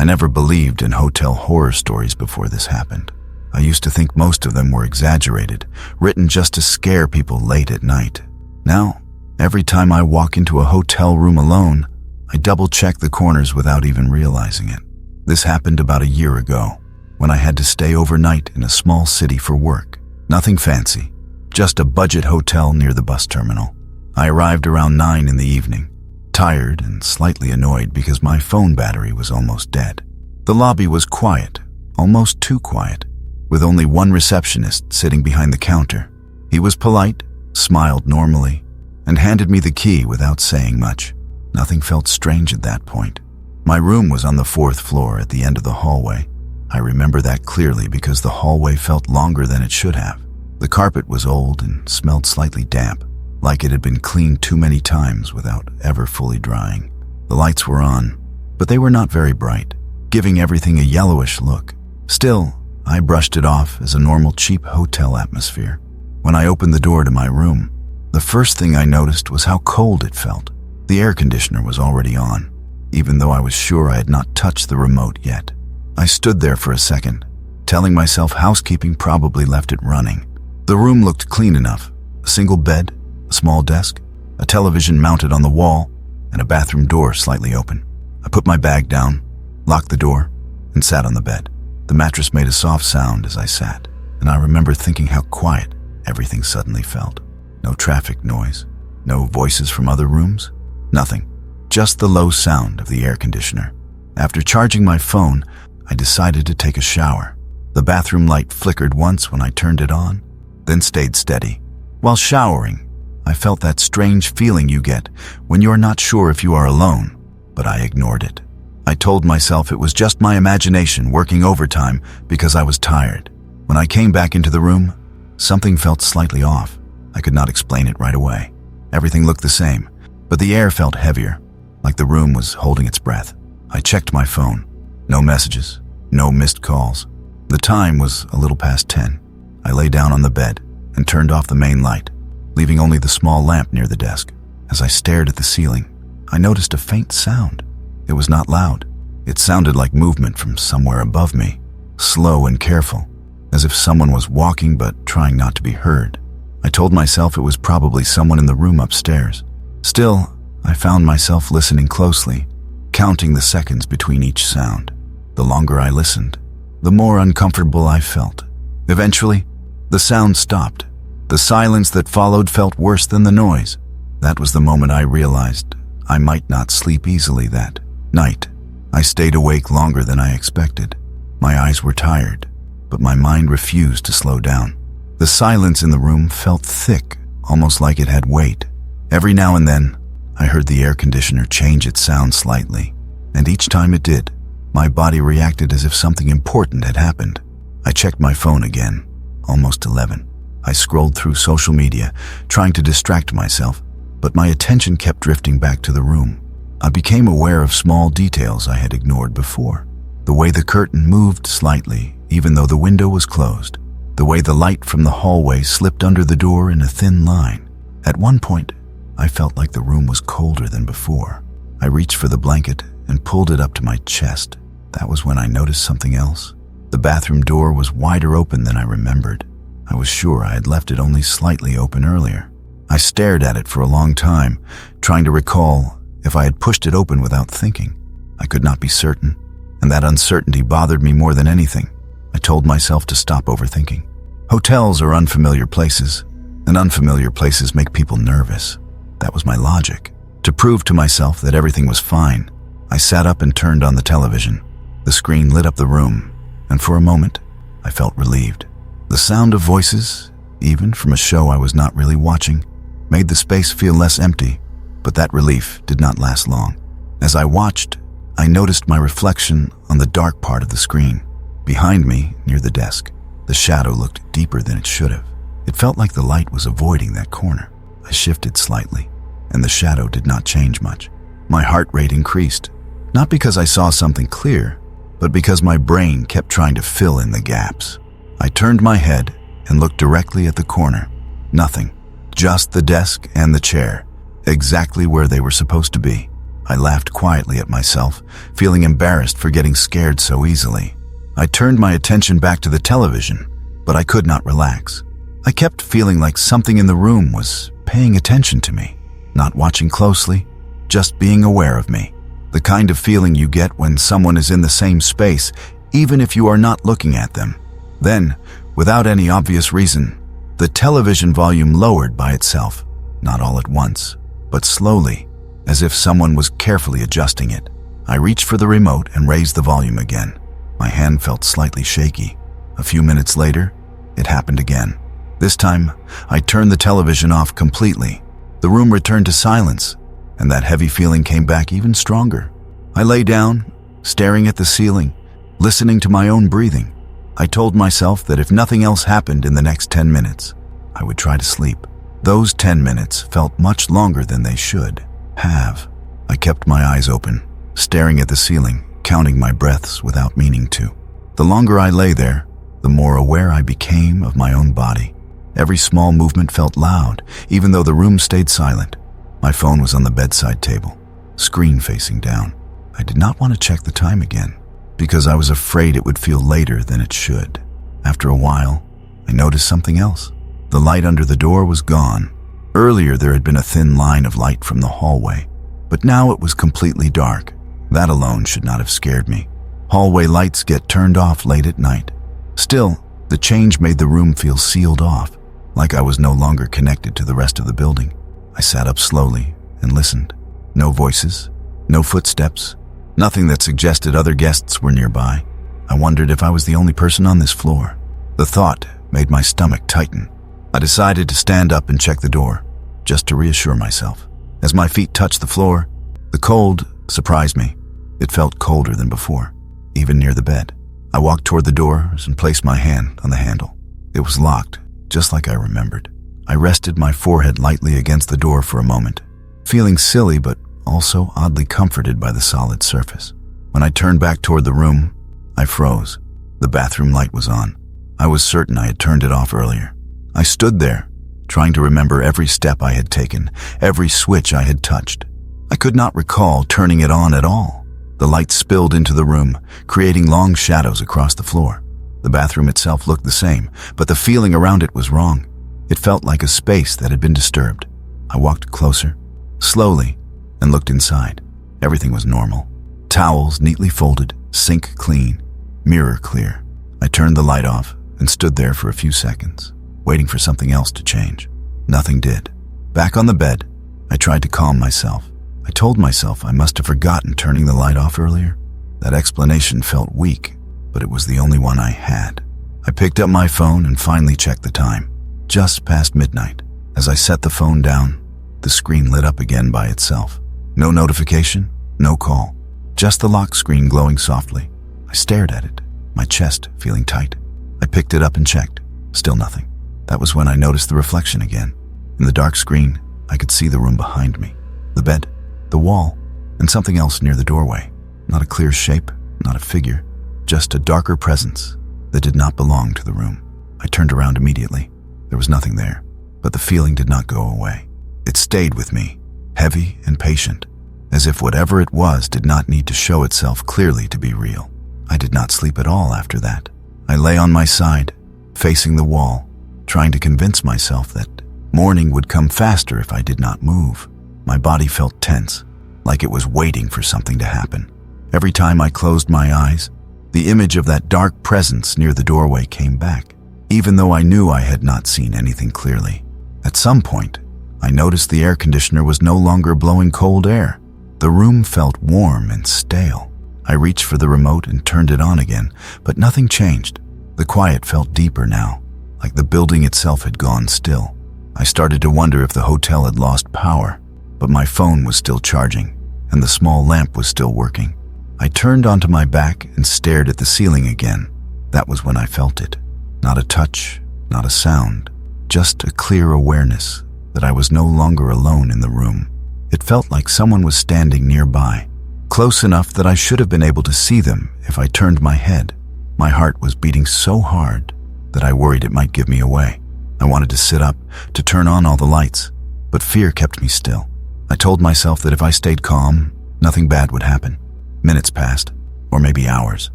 I never believed in hotel horror stories before this happened. I used to think most of them were exaggerated, written just to scare people late at night. Now, every time I walk into a hotel room alone, I double-check the corners without even realizing it. This happened about a year ago, when I had to stay overnight in a small city for work. Nothing fancy, just a budget hotel near the bus terminal. I arrived around 9 in the evening, tired and slightly annoyed because my phone battery was almost dead. The lobby was quiet, almost too quiet, with only one receptionist sitting behind the counter. He was polite, smiled normally, and handed me the key without saying much. Nothing felt strange at that point. My room was on the 4th floor at the end of the hallway. I remember that clearly because the hallway felt longer than it should have. The carpet was old and smelled slightly damp, like it had been cleaned too many times without ever fully drying. The lights were on, but they were not very bright, giving everything a yellowish look. Still, I brushed it off as a normal cheap hotel atmosphere. When I opened the door to my room, the first thing I noticed was how cold it felt. The air conditioner was already on, even though I was sure I had not touched the remote yet. I stood there for a second, telling myself housekeeping probably left it running. The room looked clean enough. A single bed, a small desk, a television mounted on the wall, and a bathroom door slightly open. I put my bag down, locked the door, and sat on the bed. The mattress made a soft sound as I sat, and I remember thinking how quiet everything suddenly felt. No traffic noise, no voices from other rooms, nothing. Just the low sound of the air conditioner. After charging my phone, I decided to take a shower. The bathroom light flickered once when I turned it on, then stayed steady. While showering, I felt that strange feeling you get when you're not sure if you are alone, but I ignored it. I told myself it was just my imagination working overtime because I was tired. When I came back into the room, something felt slightly off. I could not explain it right away. Everything looked the same, but the air felt heavier, like the room was holding its breath. I checked my phone. No messages, no missed calls. The time was a little past 10. I lay down on the bed and turned off the main light, leaving only the small lamp near the desk. As I stared at the ceiling, I noticed a faint sound. It was not loud. It sounded like movement from somewhere above me, slow and careful, as if someone was walking but trying not to be heard. I told myself it was probably someone in the room upstairs. Still, I found myself listening closely, counting the seconds between each sound. The longer I listened, the more uncomfortable I felt. Eventually, the sound stopped. The silence that followed felt worse than the noise. That was the moment I realized I might not sleep easily that night. I stayed awake longer than I expected. My eyes were tired, but my mind refused to slow down. The silence in the room felt thick, almost like it had weight. Every now and then, I heard the air conditioner change its sound slightly, and each time it did, my body reacted as if something important had happened. I checked my phone again, almost 11. I scrolled through social media, trying to distract myself, but my attention kept drifting back to the room. I became aware of small details I had ignored before. The way the curtain moved slightly, even though the window was closed. The way the light from the hallway slipped under the door in a thin line. At one point, I felt like the room was colder than before. I reached for the blanket and pulled it up to my chest. That was when I noticed something else. The bathroom door was wider open than I remembered. I was sure I had left it only slightly open earlier. I stared at it for a long time, trying to recall if I had pushed it open without thinking. I could not be certain, and that uncertainty bothered me more than anything. I told myself to stop overthinking. Hotels are unfamiliar places, and unfamiliar places make people nervous. That was my logic. To prove to myself that everything was fine, I sat up and turned on the television. The screen lit up the room, and for a moment, I felt relieved. The sound of voices, even from a show I was not really watching, made the space feel less empty, but that relief did not last long. As I watched, I noticed my reflection on the dark part of the screen. Behind me, near the desk, the shadow looked deeper than it should have. It felt like the light was avoiding that corner. I shifted slightly, and the shadow did not change much. My heart rate increased, not because I saw something clear, but because my brain kept trying to fill in the gaps. I turned my head and looked directly at the corner. Nothing, just the desk and the chair, exactly where they were supposed to be. I laughed quietly at myself, feeling embarrassed for getting scared so easily. I turned my attention back to the television, but I could not relax. I kept feeling like something in the room was paying attention to me, not watching closely, just being aware of me. The kind of feeling you get when someone is in the same space, even if you are not looking at them. Then, without any obvious reason, the television volume lowered by itself, not all at once, but slowly, as if someone was carefully adjusting it. I reached for the remote and raised the volume again. My hand felt slightly shaky. A few minutes later, it happened again. This time, I turned the television off completely. The room returned to silence, and that heavy feeling came back even stronger. I lay down, staring at the ceiling, listening to my own breathing. I told myself that if nothing else happened in the next 10 minutes, I would try to sleep. Those 10 minutes felt much longer than they should have. I kept my eyes open, staring at the ceiling, counting my breaths without meaning to. The longer I lay there, the more aware I became of my own body. Every small movement felt loud, even though the room stayed silent. My phone was on the bedside table, screen facing down. I did not want to check the time again, because I was afraid it would feel later than it should. After a while, I noticed something else. The light under the door was gone. Earlier, there had been a thin line of light from the hallway, but now it was completely dark. That alone should not have scared me. Hallway lights get turned off late at night. Still, the change made the room feel sealed off, like I was no longer connected to the rest of the building. I sat up slowly and listened. No voices, no footsteps, nothing that suggested other guests were nearby. I wondered if I was the only person on this floor. The thought made my stomach tighten. I decided to stand up and check the door, just to reassure myself. As my feet touched the floor, the cold surprised me. It felt colder than before, even near the bed. I walked toward the doors and placed my hand on the handle. It was locked, just like I remembered. I rested my forehead lightly against the door for a moment, feeling silly but also oddly comforted by the solid surface. When I turned back toward the room, I froze. The bathroom light was on. I was certain I had turned it off earlier. I stood there, trying to remember every step I had taken, every switch I had touched. I could not recall turning it on at all. The light spilled into the room, creating long shadows across the floor. The bathroom itself looked the same, but the feeling around it was wrong. It felt like a space that had been disturbed. I walked closer, slowly, and looked inside. Everything was normal. Towels neatly folded, sink clean, mirror clear. I turned the light off and stood there for a few seconds, waiting for something else to change. Nothing did. Back on the bed, I tried to calm myself. I told myself I must have forgotten turning the light off earlier. That explanation felt weak, but it was the only one I had. I picked up my phone and finally checked the time. Just past midnight. As I set the phone down, the screen lit up again by itself. No notification, no call, just the lock screen glowing softly. I stared at it, my chest feeling tight. I picked it up and checked. Still nothing. That was when I noticed the reflection again. In the dark screen, I could see the room behind me. The bed, the wall, and something else near the doorway. Not a clear shape, not a figure, just a darker presence that did not belong to the room. I turned around immediately. There was nothing there, but the feeling did not go away. It stayed with me, heavy and patient, as if whatever it was did not need to show itself clearly to be real. I did not sleep at all after that. I lay on my side, facing the wall, trying to convince myself that morning would come faster if I did not move. My body felt tense, like it was waiting for something to happen. Every time I closed my eyes, the image of that dark presence near the doorway came back, even though I knew I had not seen anything clearly. At some point, I noticed the air conditioner was no longer blowing cold air. The room felt warm and stale. I reached for the remote and turned it on again, but nothing changed. The quiet felt deeper now, like the building itself had gone still. I started to wonder if the hotel had lost power, but my phone was still charging, and the small lamp was still working. I turned onto my back and stared at the ceiling again. That was when I felt it. Not a touch, not a sound, just a clear awareness that I was no longer alone in the room. It felt like someone was standing nearby, close enough that I should have been able to see them if I turned my head. My heart was beating so hard that I worried it might give me away. I wanted to sit up, to turn on all the lights, but fear kept me still. I told myself that if I stayed calm, nothing bad would happen. Minutes passed, or maybe hours.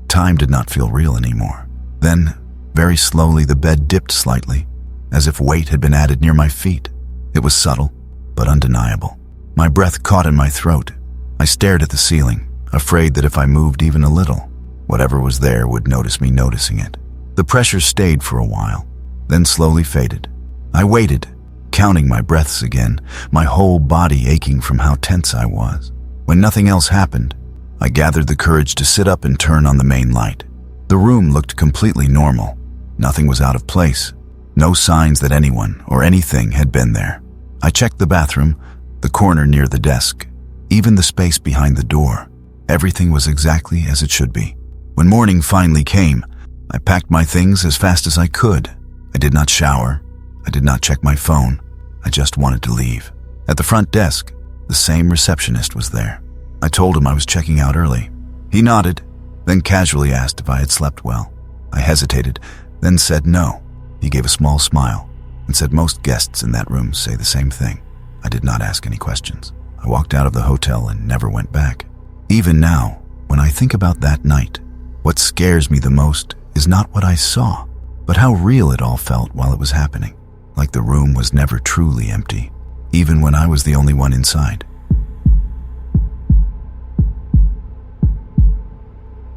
Time did not feel real anymore. Then, very slowly, the bed dipped slightly, as if weight had been added near my feet. It was subtle, but undeniable. My breath caught in my throat. I stared at the ceiling, afraid that if I moved even a little, whatever was there would notice me noticing it. The pressure stayed for a while, then slowly faded. I waited, counting my breaths again, my whole body aching from how tense I was. When nothing else happened, I gathered the courage to sit up and turn on the main light. The room looked completely normal. Nothing was out of place. No signs that anyone or anything had been there. I checked the bathroom, the corner near the desk, even the space behind the door. Everything was exactly as it should be. When morning finally came, I packed my things as fast as I could. I did not shower. I did not check my phone. I just wanted to leave. At the front desk, the same receptionist was there. I told him I was checking out early. He nodded, then casually asked if I had slept well. I hesitated, then said no. He gave a small smile and said most guests in that room say the same thing. I did not ask any questions. I walked out of the hotel and never went back. Even now, when I think about that night, what scares me the most is not what I saw, but how real it all felt while it was happening. Like the room was never truly empty, even when I was the only one inside.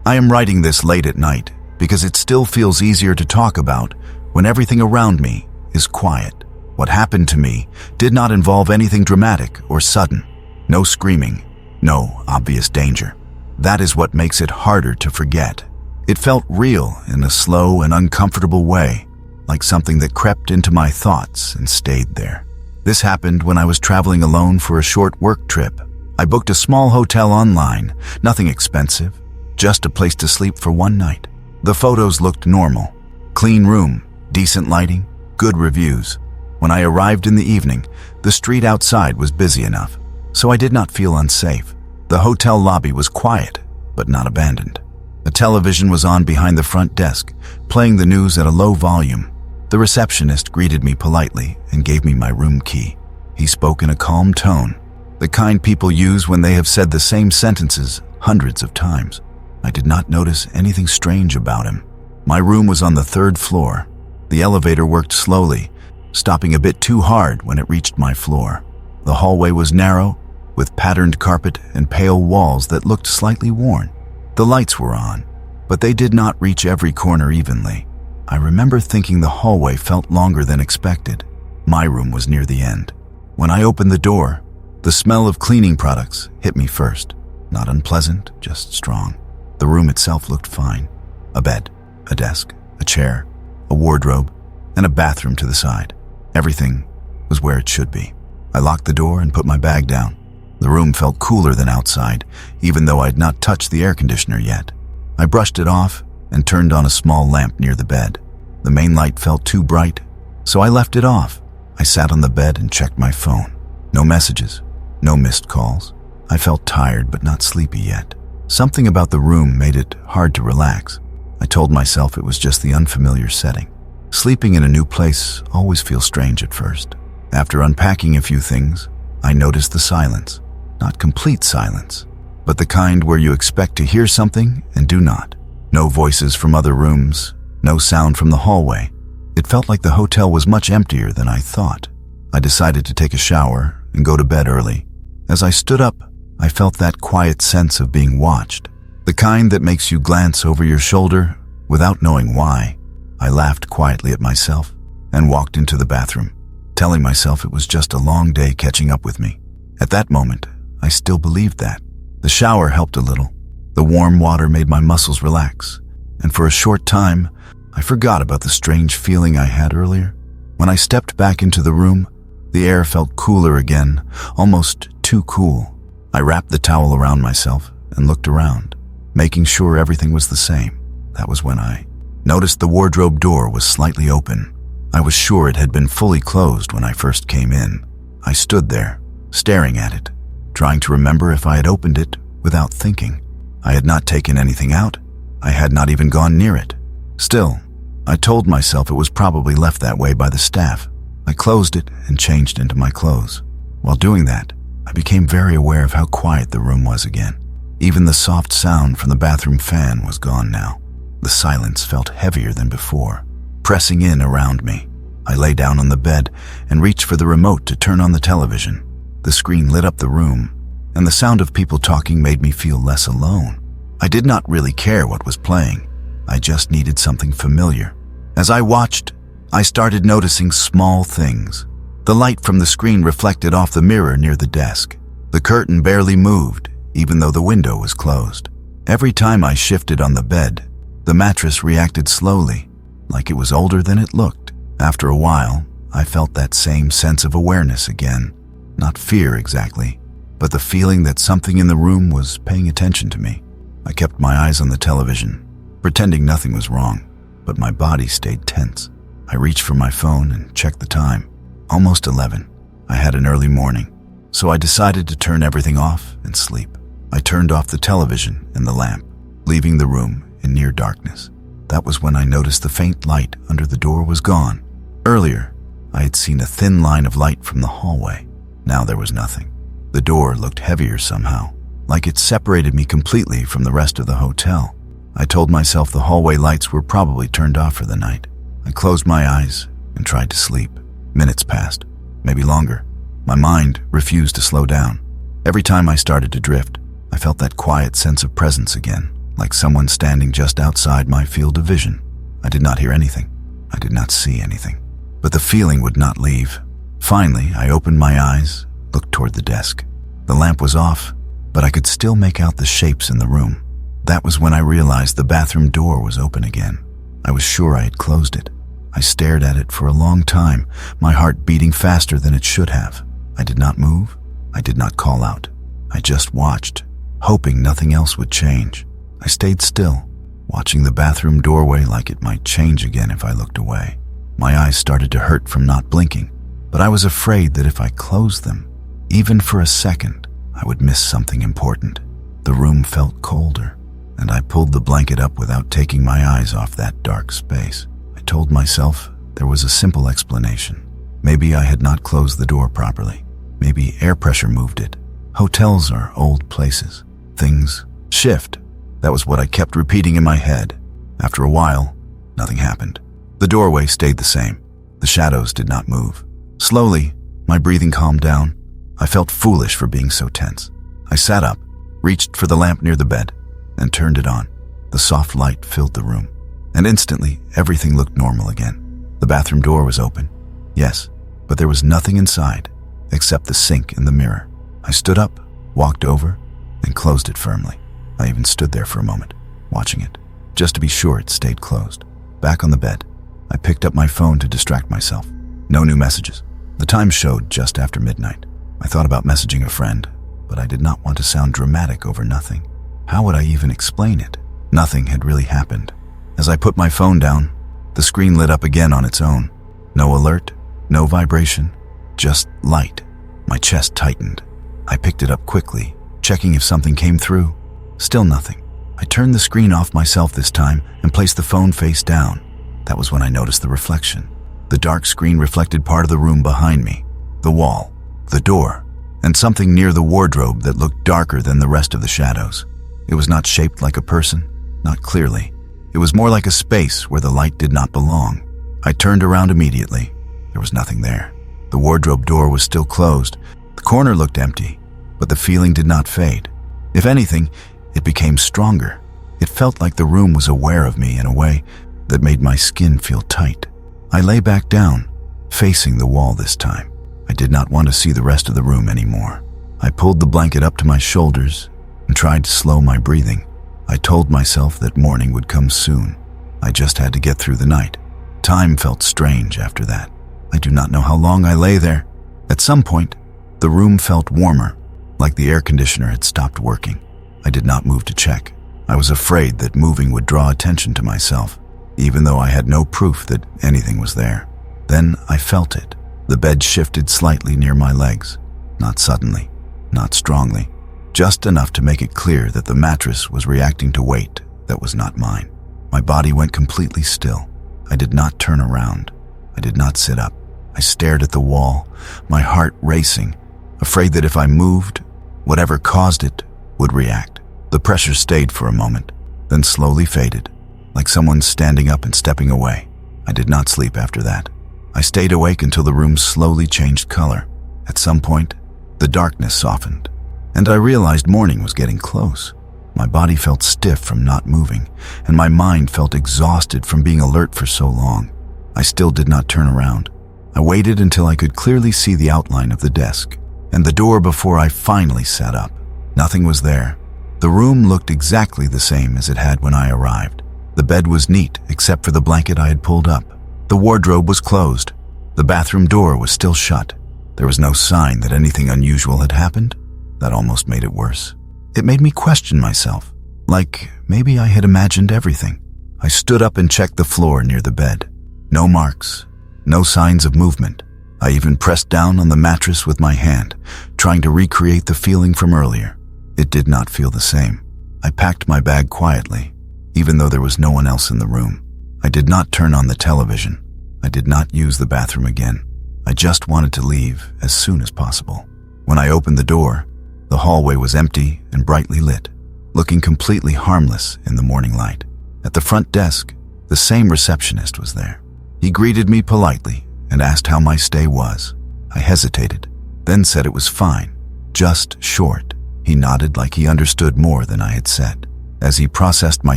I am writing this late at night because it still feels easier to talk about when everything around me is quiet. What happened to me did not involve anything dramatic or sudden. No screaming, no obvious danger. That is what makes it harder to forget. It felt real in a slow and uncomfortable way, like something that crept into my thoughts and stayed there. This happened when I was traveling alone for a short work trip. I booked a small hotel online, nothing expensive, just a place to sleep for one night. The photos looked normal. Clean room, decent lighting, good reviews. When I arrived in the evening, the street outside was busy enough, so I did not feel unsafe. The hotel lobby was quiet, but not abandoned. A television was on behind the front desk, playing the news at a low volume. The receptionist greeted me politely and gave me my room key. He spoke in a calm tone, the kind people use when they have said the same sentences hundreds of times. I did not notice anything strange about him. My room was on the 3rd floor. The elevator worked slowly, stopping a bit too hard when it reached my floor. The hallway was narrow, with patterned carpet and pale walls that looked slightly worn. The lights were on, but they did not reach every corner evenly. I remember thinking the hallway felt longer than expected. My room was near the end. When I opened the door, the smell of cleaning products hit me first. Not unpleasant, just strong. The room itself looked fine. A bed, a desk, a chair, a wardrobe, and a bathroom to the side. Everything was where it should be. I locked the door and put my bag down. The room felt cooler than outside, even though I had not touched the air conditioner yet. I brushed it off and turned on a small lamp near the bed. The main light felt too bright, so I left it off. I sat on the bed and checked my phone. No messages, no missed calls. I felt tired but not sleepy yet. Something about the room made it hard to relax. I told myself it was just the unfamiliar setting. Sleeping in a new place always feels strange at first. After unpacking a few things, I noticed the silence. Not complete silence, but the kind where you expect to hear something and do not. No voices from other rooms, no sound from the hallway. It felt like the hotel was much emptier than I thought. I decided to take a shower and go to bed early. As I stood up, I felt that quiet sense of being watched, the kind that makes you glance over your shoulder without knowing why. I laughed quietly at myself and walked into the bathroom, telling myself it was just a long day catching up with me. At that moment, I still believed that. The shower helped a little. The warm water made my muscles relax, and for a short time, I forgot about the strange feeling I had earlier. When I stepped back into the room, the air felt cooler again, almost too cool. I wrapped the towel around myself and looked around, making sure everything was the same. That was when I noticed the wardrobe door was slightly open. I was sure it had been fully closed when I first came in. I stood there, staring at it, trying to remember if I had opened it without thinking. I had not taken anything out. I had not even gone near it. Still, I told myself it was probably left that way by the staff. I closed it and changed into my clothes. While doing that, I became very aware of how quiet the room was again. Even the soft sound from the bathroom fan was gone now. The silence felt heavier than before, pressing in around me. I lay down on the bed and reached for the remote to turn on the television. The screen lit up the room, and the sound of people talking made me feel less alone. I did not really care what was playing. I just needed something familiar. As I watched, I started noticing small things. The light from the screen reflected off the mirror near the desk. The curtain barely moved, even though the window was closed. Every time I shifted on the bed, the mattress reacted slowly, like it was older than it looked. After a while, I felt that same sense of awareness again. Not fear exactly, but the feeling that something in the room was paying attention to me. I kept my eyes on the television, pretending nothing was wrong, but my body stayed tense. I reached for my phone and checked the time. Almost 11. I had an early morning, so I decided to turn everything off and sleep. I turned off the television and the lamp, leaving the room in near darkness. That was when I noticed the faint light under the door was gone. Earlier, I had seen a thin line of light from the hallway. Now there was nothing. The door looked heavier somehow, like it separated me completely from the rest of the hotel. I told myself the hallway lights were probably turned off for the night. I closed my eyes and tried to sleep. Minutes passed, maybe longer. My mind refused to slow down. Every time I started to drift, I felt that quiet sense of presence again, like someone standing just outside my field of vision. I did not hear anything. I did not see anything. But the feeling would not leave. Finally, I opened my eyes, looked toward the desk. The lamp was off, but I could still make out the shapes in the room. That was when I realized the bathroom door was open again. I was sure I had closed it. I stared at it for a long time, my heart beating faster than it should have. I did not move. I did not call out. I just watched, hoping nothing else would change. I stayed still, watching the bathroom doorway like it might change again if I looked away. My eyes started to hurt from not blinking, but I was afraid that if I closed them, even for a second, I would miss something important. The room felt colder, and I pulled the blanket up without taking my eyes off that dark space. I told myself there was a simple explanation. Maybe I had not closed the door properly. Maybe air pressure moved it. Hotels are old places. Things shift. That was what I kept repeating in my head. After a while, nothing happened. The doorway stayed the same. The shadows did not move. Slowly, my breathing calmed down. I felt foolish for being so tense. I sat up, reached for the lamp near the bed, and turned it on. The soft light filled the room, and instantly everything looked normal again. The bathroom door was open, yes, but there was nothing inside except the sink and the mirror. I stood up, walked over, and closed it firmly. I even stood there for a moment, watching it, just to be sure it stayed closed. Back on the bed, I picked up my phone to distract myself. No new messages. The time showed just after midnight. I thought about messaging a friend, but I did not want to sound dramatic over nothing. How would I even explain it? Nothing had really happened. As I put my phone down, the screen lit up again on its own. No alert, no vibration, just light. My chest tightened. I picked it up quickly, checking if something came through. Still nothing. I turned the screen off myself this time and placed the phone face down. That was when I noticed the reflection. The dark screen reflected part of the room behind me, the wall, the door, and something near the wardrobe that looked darker than the rest of the shadows. It was not shaped like a person, not clearly. It was more like a space where the light did not belong. I turned around immediately. There was nothing there. The wardrobe door was still closed. The corner looked empty, but the feeling did not fade. If anything, it became stronger. It felt like the room was aware of me in a way that made my skin feel tight. I lay back down, facing the wall this time. I did not want to see the rest of the room anymore. I pulled the blanket up to my shoulders and tried to slow my breathing. I told myself that morning would come soon. I just had to get through the night. Time felt strange after that. I do not know how long I lay there. At some point, the room felt warmer, like the air conditioner had stopped working. I did not move to check. I was afraid that moving would draw attention to myself, even though I had no proof that anything was there. Then I felt it. The bed shifted slightly near my legs. Not suddenly, not strongly, just enough to make it clear that the mattress was reacting to weight that was not mine. My body went completely still. I did not turn around. I did not sit up. I stared at the wall, my heart racing, afraid that if I moved, whatever caused it would react. The pressure stayed for a moment, then slowly faded, like someone standing up and stepping away. I did not sleep after that. I stayed awake until the room slowly changed color. At some point, the darkness softened, and I realized morning was getting close. My body felt stiff from not moving, and my mind felt exhausted from being alert for so long. I still did not turn around. I waited until I could clearly see the outline of the desk and the door before I finally sat up. Nothing was there. The room looked exactly the same as it had when I arrived. The bed was neat except for the blanket I had pulled up. The wardrobe was closed. The bathroom door was still shut. There was no sign that anything unusual had happened. That almost made it worse. It made me question myself, like maybe I had imagined everything. I stood up and checked the floor near the bed. No marks, no signs of movement. I even pressed down on the mattress with my hand, trying to recreate the feeling from earlier. It did not feel the same. I packed my bag quietly, even though there was no one else in the room. I did not turn on the television. I did not use the bathroom again. I just wanted to leave as soon as possible. When I opened the door, the hallway was empty and brightly lit, looking completely harmless in the morning light. At the front desk, the same receptionist was there. He greeted me politely and asked how my stay was. I hesitated, then said it was fine, just short. He nodded like he understood more than I had said. As he processed my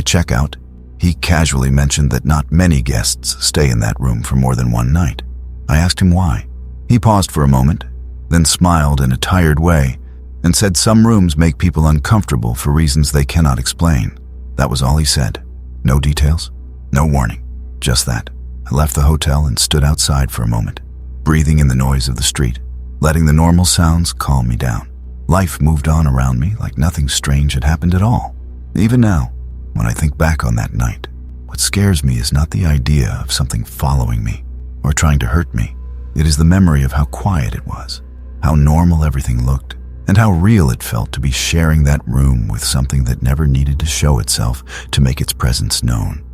checkout, he casually mentioned that not many guests stay in that room for more than one night. I asked him why. He paused for a moment, then smiled in a tired way and said some rooms make people uncomfortable for reasons they cannot explain. That was all he said. No details, no warning, just that. I left the hotel and stood outside for a moment, breathing in the noise of the street, letting the normal sounds calm me down. Life moved on around me like nothing strange had happened at all. Even now, when I think back on that night, what scares me is not the idea of something following me or trying to hurt me. It is the memory of how quiet it was, how normal everything looked, and how real it felt to be sharing that room with something that never needed to show itself to make its presence known.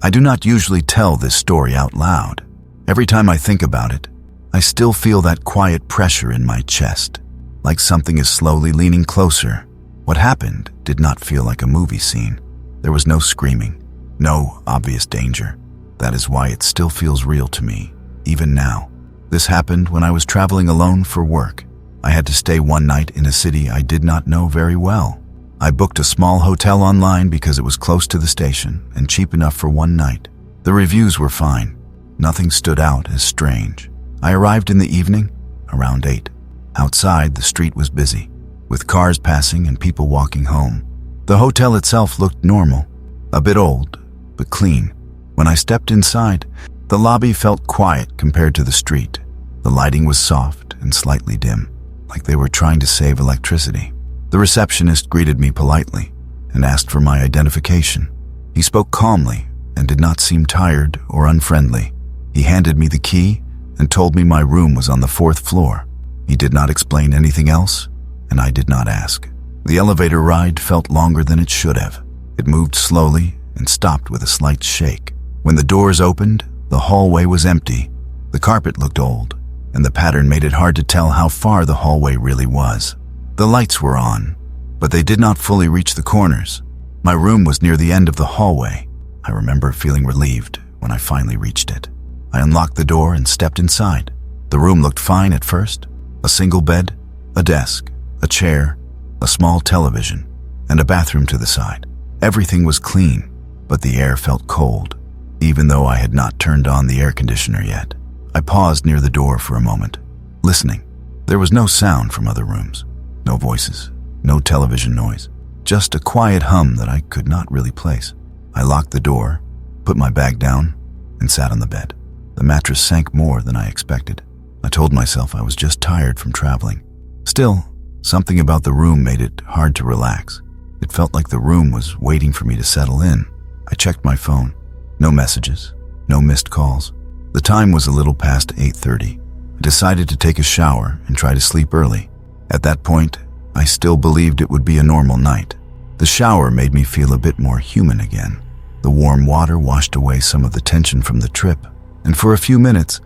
I do not usually tell this story out loud. Every time I think about it, I still feel that quiet pressure in my chest, like something is slowly leaning closer. What happened did not feel like a movie scene. There was no screaming, no obvious danger. That is why it still feels real to me, even now. This happened when I was traveling alone for work. I had to stay one night in a city I did not know very well. I booked a small hotel online because it was close to the station and cheap enough for one night. The reviews were fine. Nothing stood out as strange. I arrived in the evening, around 8. Outside, the street was busy, with cars passing and people walking home. The hotel itself looked normal, a bit old, but clean. When I stepped inside, the lobby felt quiet compared to the street. The lighting was soft and slightly dim, like they were trying to save electricity. The receptionist greeted me politely and asked for my identification. He spoke calmly and did not seem tired or unfriendly. He handed me the key and told me my room was on the 4th floor. He did not explain anything else, and I did not ask. The elevator ride felt longer than it should have. It moved slowly and stopped with a slight shake. When the doors opened, the hallway was empty. The carpet looked old, and the pattern made it hard to tell how far the hallway really was. The lights were on, but they did not fully reach the corners. My room was near the end of the hallway. I remember feeling relieved when I finally reached it. I unlocked the door and stepped inside. The room looked fine at first. A single bed, a desk, a chair, a small television, and a bathroom to the side. Everything was clean, but the air felt cold, even though I had not turned on the air conditioner yet. I paused near the door for a moment, listening. There was no sound from other rooms, no voices, no television noise, just a quiet hum that I could not really place. I locked the door, put my bag down, and sat on the bed. The mattress sank more than I expected. I told myself I was just tired from traveling. Still, something about the room made it hard to relax. It felt like the room was waiting for me to settle in. I checked my phone. No messages, no missed calls. The time was a little past 8:30. I decided to take a shower and try to sleep early. At that point, I still believed it would be a normal night. The shower made me feel a bit more human again. The warm water washed away some of the tension from the trip, and for a few minutes,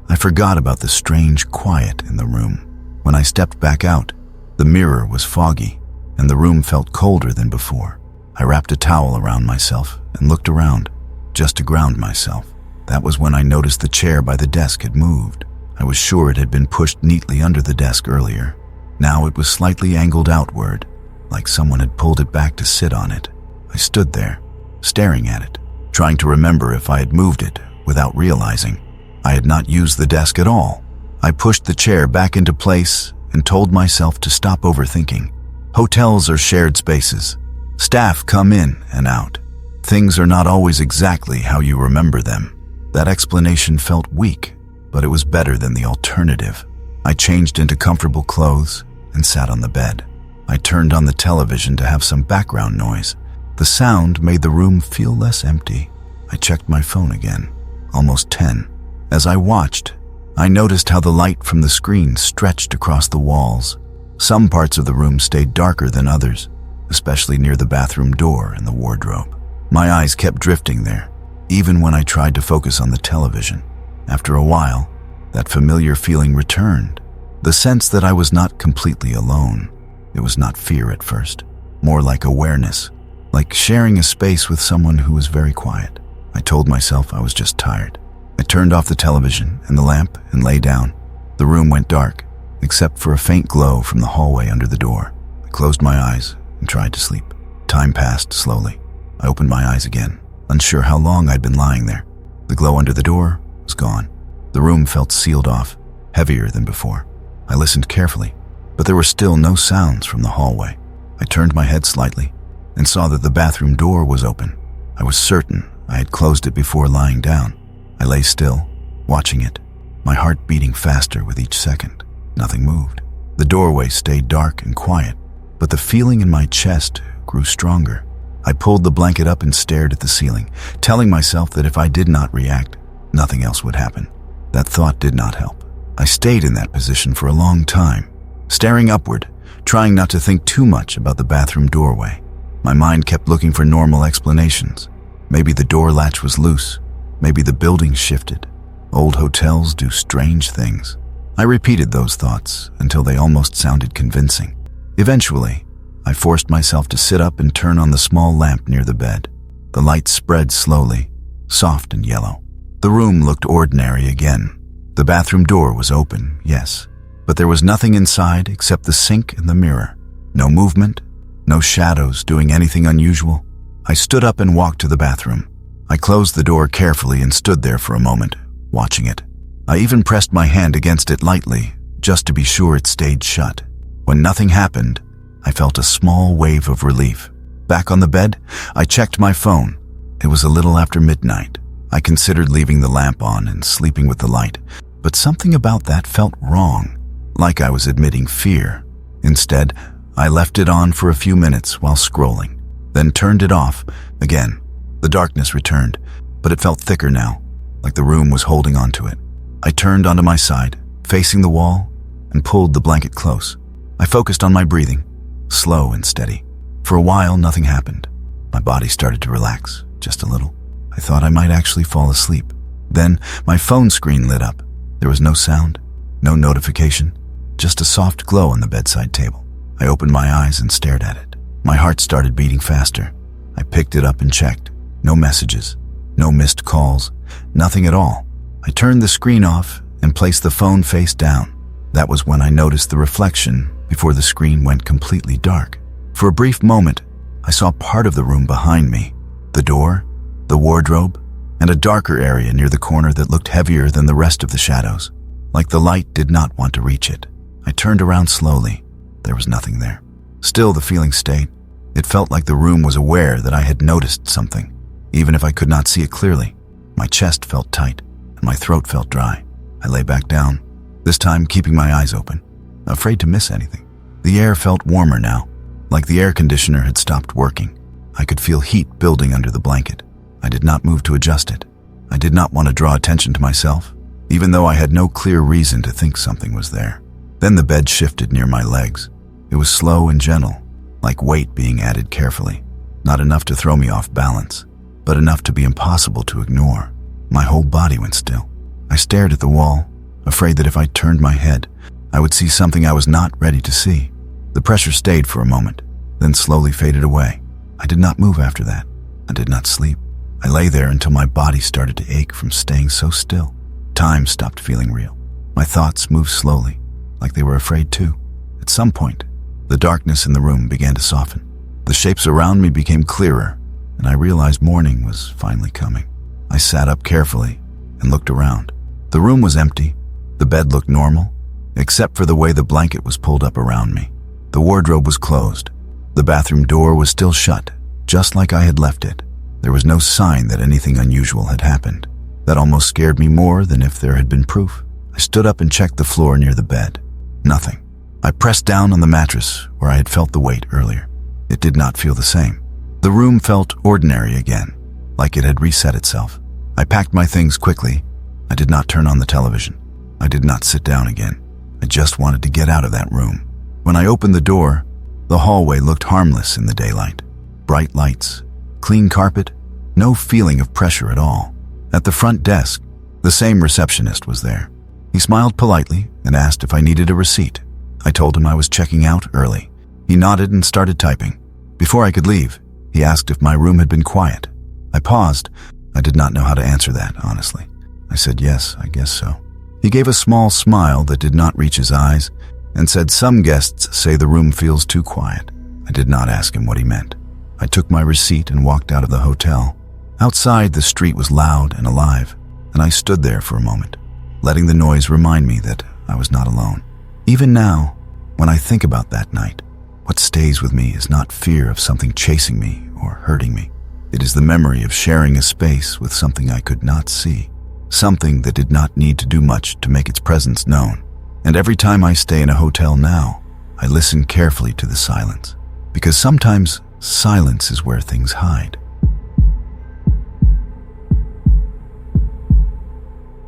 I forgot about the strange quiet in the room. When I stepped back out, the mirror was foggy, and the room felt colder than before. I wrapped a towel around myself and looked around, just to ground myself. That was when I noticed the chair by the desk had moved. I was sure it had been pushed neatly under the desk earlier. Now it was slightly angled outward, like someone had pulled it back to sit on it. I stood there, staring at it, trying to remember if I had moved it without realizing. I had not used the desk at all. I pushed the chair back into place and told myself to stop overthinking. Hotels are shared spaces. Staff come in and out. Things are not always exactly how you remember them. That explanation felt weak, but it was better than the alternative. I changed into comfortable clothes and sat on the bed. I turned on the television to have some background noise. The sound made the room feel less empty. I checked my phone again. Almost 10. As I watched, I noticed how the light from the screen stretched across the walls. Some parts of the room stayed darker than others, especially near the bathroom door and the wardrobe. My eyes kept drifting there, even when I tried to focus on the television. After a while, that familiar feeling returned, the sense that I was not completely alone. It was not fear at first, more like awareness, like sharing a space with someone who was very quiet. I told myself I was just tired. I turned off the television and the lamp and lay down. The room went dark, except for a faint glow from the hallway under the door. I closed my eyes and tried to sleep. Time passed slowly. I opened my eyes again, unsure how long I'd been lying there. The glow under the door was gone. The room felt sealed off, heavier than before. I listened carefully, but there were still no sounds from the hallway. I turned my head slightly and saw that the bathroom door was open. I was certain I had closed it before lying down. I lay still, watching it, my heart beating faster with each second. Nothing moved. The doorway stayed dark and quiet, but the feeling in my chest grew stronger. I pulled the blanket up and stared at the ceiling, telling myself that if I did not react, nothing else would happen. That thought did not help. I stayed in that position for a long time, staring upward, trying not to think too much about the bathroom doorway. My mind kept looking for normal explanations. Maybe the door latch was loose. Maybe the building shifted. Old hotels do strange things. I repeated those thoughts until they almost sounded convincing. Eventually, I forced myself to sit up and turn on the small lamp near the bed. The light spread slowly, soft and yellow. The room looked ordinary again. The bathroom door was open, yes, but there was nothing inside except the sink and the mirror. No movement, no shadows doing anything unusual. I stood up and walked to the bathroom. I closed the door carefully and stood there for a moment, watching it. I even pressed my hand against it lightly, just to be sure it stayed shut. When nothing happened, I felt a small wave of relief. Back on the bed, I checked my phone. It was a little after midnight. I considered leaving the lamp on and sleeping with the light, but something about that felt wrong, like I was admitting fear. Instead, I left it on for a few minutes while scrolling, then turned it off again. The darkness returned, but it felt thicker now, like the room was holding onto it. I turned onto my side, facing the wall, and pulled the blanket close. I focused on my breathing, slow and steady. For a while, nothing happened. My body started to relax, just a little. I thought I might actually fall asleep. Then, my phone screen lit up. There was no sound, no notification, just a soft glow on the bedside table. I opened my eyes and stared at it. My heart started beating faster. I picked it up and checked. No messages, no missed calls, nothing at all. I turned the screen off and placed the phone face down. That was when I noticed the reflection before the screen went completely dark. For a brief moment, I saw part of the room behind me, the door, the wardrobe, and a darker area near the corner that looked heavier than the rest of the shadows, like the light did not want to reach it. I turned around slowly. There was nothing there. Still, the feeling stayed. It felt like the room was aware that I had noticed something, even if I could not see it clearly. My chest felt tight, and my throat felt dry. I lay back down, this time keeping my eyes open, afraid to miss anything. The air felt warmer now, like the air conditioner had stopped working. I could feel heat building under the blanket. I did not move to adjust it. I did not want to draw attention to myself, even though I had no clear reason to think something was there. Then the bed shifted near my legs. It was slow and gentle, like weight being added carefully. Not enough to throw me off balance, but enough to be impossible to ignore. My whole body went still. I stared at the wall, afraid that if I turned my head, I would see something I was not ready to see. The pressure stayed for a moment, then slowly faded away. I did not move after that. I did not sleep. I lay there until my body started to ache from staying so still. Time stopped feeling real. My thoughts moved slowly, like they were afraid too. At some point, the darkness in the room began to soften. The shapes around me became clearer, and I realized morning was finally coming. I sat up carefully and looked around. The room was empty. The bed looked normal, except for the way the blanket was pulled up around me. The wardrobe was closed. The bathroom door was still shut, just like I had left it. There was no sign that anything unusual had happened. That almost scared me more than if there had been proof. I stood up and checked the floor near the bed. Nothing. I pressed down on the mattress where I had felt the weight earlier. It did not feel the same. The room felt ordinary again, like it had reset itself. I packed my things quickly. I did not turn on the television. I did not sit down again. I just wanted to get out of that room. When I opened the door, the hallway looked harmless in the daylight. Bright lights, clean carpet, no feeling of pressure at all. At the front desk, the same receptionist was there. He smiled politely and asked if I needed a receipt. I told him I was checking out early. He nodded and started typing. Before I could leave, he asked if my room had been quiet. I paused. I did not know how to answer that, honestly. I said yes, I guess so. He gave a small smile that did not reach his eyes and said some guests say the room feels too quiet. I did not ask him what he meant. I took my receipt and walked out of the hotel. Outside, the street was loud and alive, and I stood there for a moment, letting the noise remind me that I was not alone. Even now, when I think about that night, what stays with me is not fear of something chasing me or hurting me. It is the memory of sharing a space with something I could not see, something that did not need to do much to make its presence known. And every time I stay in a hotel now, I listen carefully to the silence, because sometimes silence is where things hide.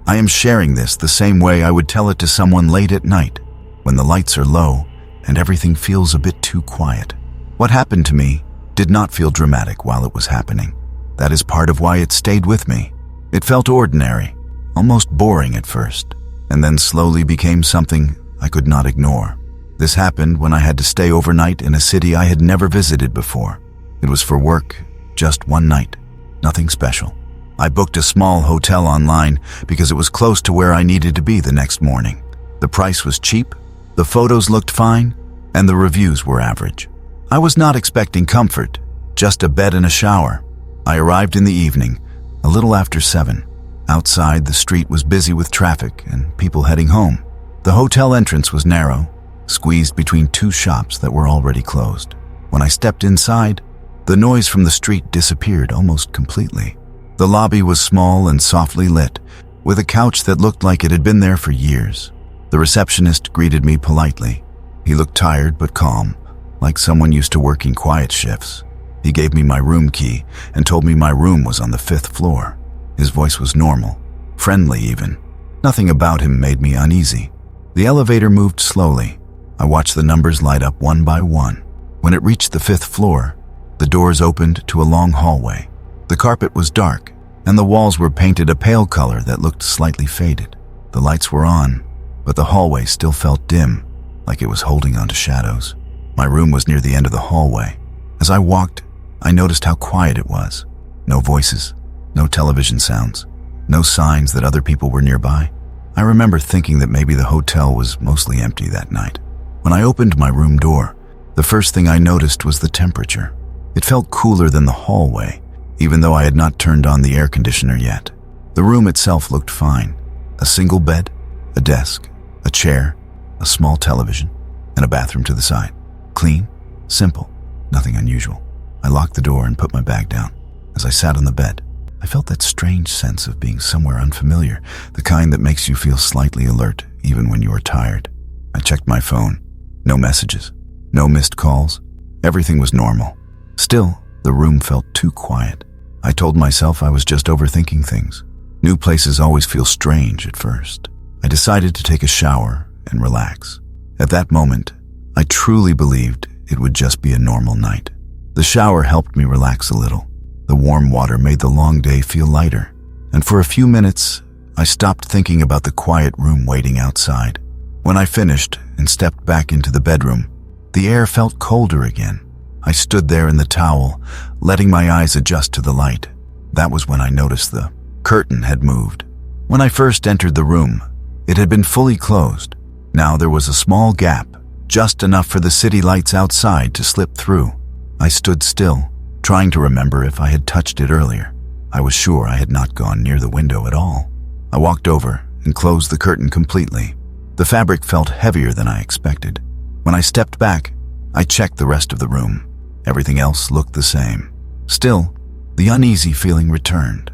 I am sharing this the same way I would tell it to someone late at night, when the lights are low and everything feels a bit too quiet. What happened to me did not feel dramatic while it was happening. That is part of why it stayed with me. It felt ordinary, almost boring at first, and then slowly became something I could not ignore. This happened when I had to stay overnight in a city I had never visited before. It was for work, just one night, nothing special. I booked a small hotel online because it was close to where I needed to be the next morning. The price was cheap, the photos looked fine, and the reviews were average. I was not expecting comfort, just a bed and a shower. I arrived in the evening, a little after 7. Outside, the street was busy with traffic and people heading home. The hotel entrance was narrow, squeezed between two shops that were already closed. When I stepped inside, the noise from the street disappeared almost completely. The lobby was small and softly lit, with a couch that looked like it had been there for years. The receptionist greeted me politely. He looked tired but calm, like someone used to working quiet shifts. He gave me my room key and told me my room was on the 5th floor. His voice was normal, friendly even. Nothing about him made me uneasy. The elevator moved slowly. I watched the numbers light up one by one. When it reached the 5th floor, the doors opened to a long hallway. The carpet was dark, and the walls were painted a pale color that looked slightly faded. The lights were on, but the hallway still felt dim, like it was holding onto shadows. My room was near the end of the hallway. As I walked, I noticed how quiet it was. No voices, no television sounds, no signs that other people were nearby. I remember thinking that maybe the hotel was mostly empty that night. When I opened my room door, the first thing I noticed was the temperature. It felt cooler than the hallway, even though I had not turned on the air conditioner yet. The room itself looked fine. A single bed, a desk, a chair, a small television, and a bathroom to the side. Clean, simple, nothing unusual. I locked the door and put my bag down. As I sat on the bed, I felt that strange sense of being somewhere unfamiliar, the kind that makes you feel slightly alert even when you are tired. I checked my phone. No messages, no missed calls. Everything was normal. Still, the room felt too quiet. I told myself I was just overthinking things. New places always feel strange at first. I decided to take a shower and relax. At that moment, I truly believed it would just be a normal night. The shower helped me relax a little. The warm water made the long day feel lighter, and for a few minutes, I stopped thinking about the quiet room waiting outside. When I finished and stepped back into the bedroom, the air felt colder again. I stood there in the towel, letting my eyes adjust to the light. That was when I noticed the curtain had moved. When I first entered the room, it had been fully closed. Now there was a small gap, just enough for the city lights outside to slip through. I stood still, trying to remember if I had touched it earlier. I was sure I had not gone near the window at all. I walked over and closed the curtain completely. The fabric felt heavier than I expected. When I stepped back, I checked the rest of the room. Everything else looked the same. Still, the uneasy feeling returned,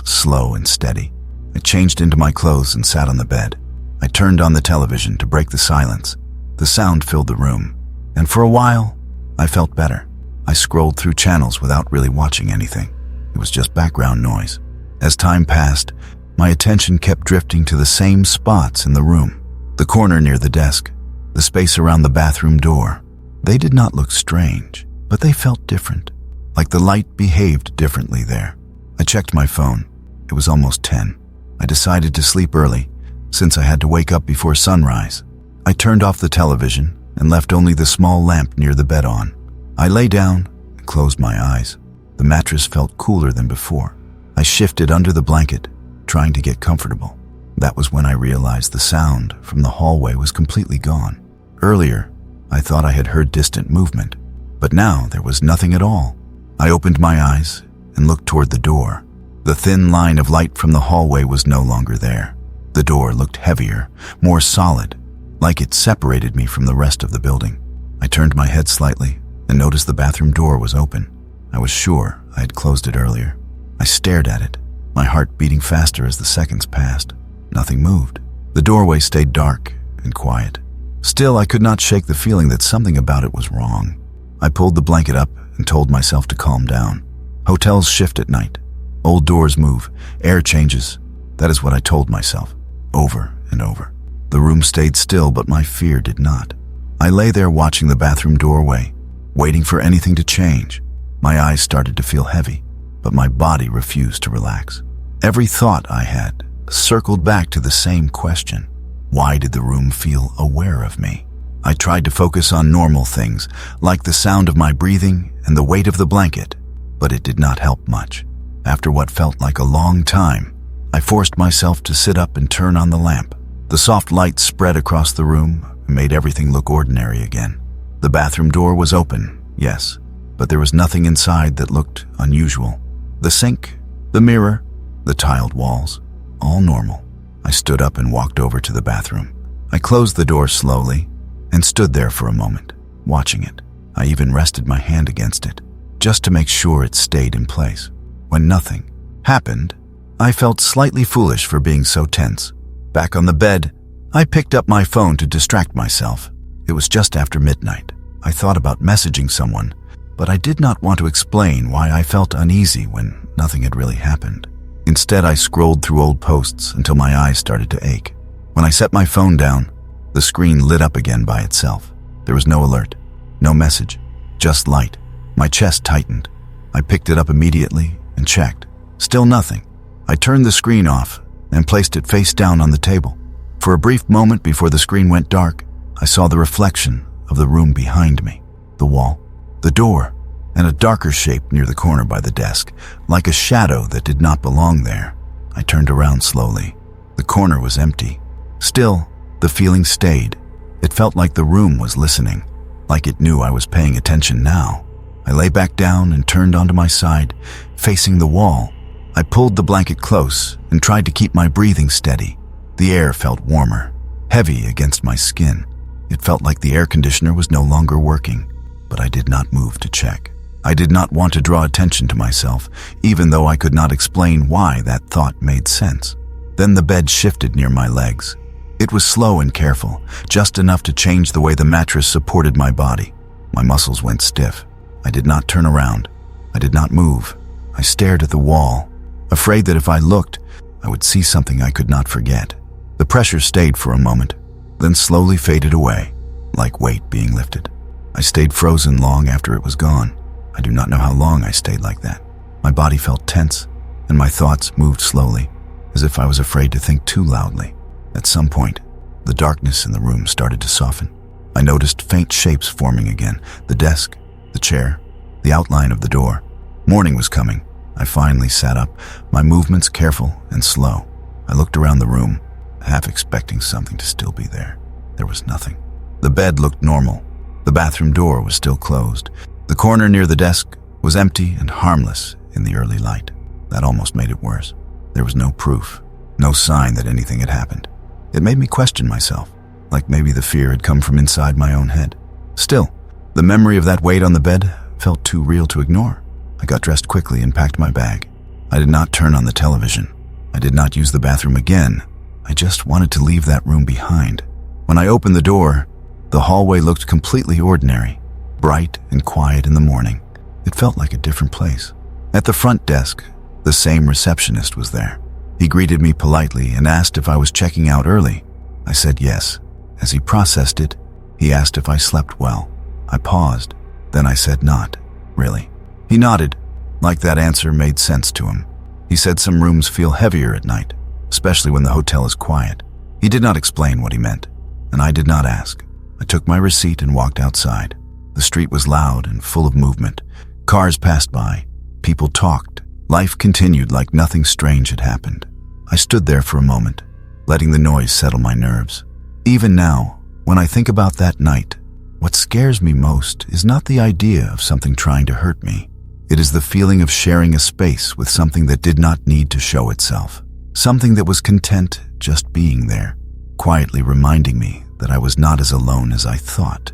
slow and steady. I changed into my clothes and sat on the bed. I turned on the television to break the silence. The sound filled the room, and for a while, I felt better. I scrolled through channels without really watching anything. It was just background noise. As time passed, my attention kept drifting to the same spots in the room. The corner near the desk, the space around the bathroom door. They did not look strange, but they felt different, like the light behaved differently there. I checked my phone. It was almost 10. I decided to sleep early, since I had to wake up before sunrise. I turned off the television and left only the small lamp near the bed on. I lay down and closed my eyes. The mattress felt cooler than before. I shifted under the blanket, trying to get comfortable. That was when I realized the sound from the hallway was completely gone. Earlier, I thought I had heard distant movement, but now there was nothing at all. I opened my eyes and looked toward the door. The thin line of light from the hallway was no longer there. The door looked heavier, more solid, like it separated me from the rest of the building. I turned my head slightly and noticed the bathroom door was open. I was sure I had closed it earlier. I stared at it, my heart beating faster as the seconds passed. Nothing moved. The doorway stayed dark and quiet. Still, I could not shake the feeling that something about it was wrong. I pulled the blanket up and told myself to calm down. Hotels shift at night. Old doors move. Air changes. That is what I told myself, over and over. The room stayed still, but my fear did not. I lay there watching the bathroom doorway, waiting for anything to change. My eyes started to feel heavy, but my body refused to relax. Every thought I had circled back to the same question. Why did the room feel aware of me? I tried to focus on normal things, like the sound of my breathing and the weight of the blanket, but it did not help much. After what felt like a long time, I forced myself to sit up and turn on the lamp. The soft light spread across the room and made everything look ordinary again. The bathroom door was open, yes, but there was nothing inside that looked unusual. The sink, the mirror, the tiled walls, all normal. I stood up and walked over to the bathroom. I closed the door slowly and stood there for a moment, watching it. I even rested my hand against it, just to make sure it stayed in place. When nothing happened, I felt slightly foolish for being so tense. Back on the bed, I picked up my phone to distract myself. It was just after midnight. I thought about messaging someone, but I did not want to explain why I felt uneasy when nothing had really happened. Instead, I scrolled through old posts until my eyes started to ache. When I set my phone down, the screen lit up again by itself. There was no alert, no message, just light. My chest tightened. I picked it up immediately and checked. Still nothing. I turned the screen off and placed it face down on the table. For a brief moment before the screen went dark, I saw the reflection of the room behind me, the wall, the door, and a darker shape near the corner by the desk, like a shadow that did not belong there. I turned around slowly. The corner was empty. Still, the feeling stayed. It felt like the room was listening, like it knew I was paying attention now. I lay back down and turned onto my side, facing the wall. I pulled the blanket close and tried to keep my breathing steady. The air felt warmer, heavy against my skin. It felt like the air conditioner was no longer working, but I did not move to check. I did not want to draw attention to myself, even though I could not explain why that thought made sense. Then the bed shifted near my legs. It was slow and careful, just enough to change the way the mattress supported my body. My muscles went stiff. I did not turn around. I did not move. I stared at the wall, afraid that if I looked, I would see something I could not forget. The pressure stayed for a moment, then slowly faded away, like weight being lifted. I stayed frozen long after it was gone. I do not know how long I stayed like that. My body felt tense, and my thoughts moved slowly. as if I was afraid to think too loudly. At some point, the darkness in the room started to soften. I noticed faint shapes forming again, the desk, the chair, the outline of the door. Morning was coming. I finally sat up, my movements careful and slow. I looked around the room, half expecting something to still be there. There was nothing. The bed looked normal. The bathroom door was still closed. The corner near the desk was empty and harmless in the early light. That almost made it worse. There was no proof, no sign that anything had happened. It made me question myself, like maybe the fear had come from inside my own head. Still, the memory of that weight on the bed felt too real to ignore. I got dressed quickly and packed my bag. I did not turn on the television. I did not use the bathroom again. I just wanted to leave that room behind. When I opened the door, the hallway looked completely ordinary, bright and quiet in the morning. It felt like a different place. At the front desk, the same receptionist was there. He greeted me politely and asked if I was checking out early. I said yes. As he processed it, he asked if I slept well. I paused. Then I said not, really. He nodded, like that answer made sense to him. He said some rooms feel heavier at night, especially when the hotel is quiet. He did not explain what he meant, and I did not ask. I took my receipt and walked outside. The street was loud and full of movement. Cars passed by. People talked. Life continued like nothing strange had happened. I stood there for a moment, letting the noise settle my nerves. Even now, when I think about that night, what scares me most is not the idea of something trying to hurt me. It is the feeling of sharing a space with something that did not need to show itself. Something that was content just being there, quietly reminding me that I was not as alone as I thought.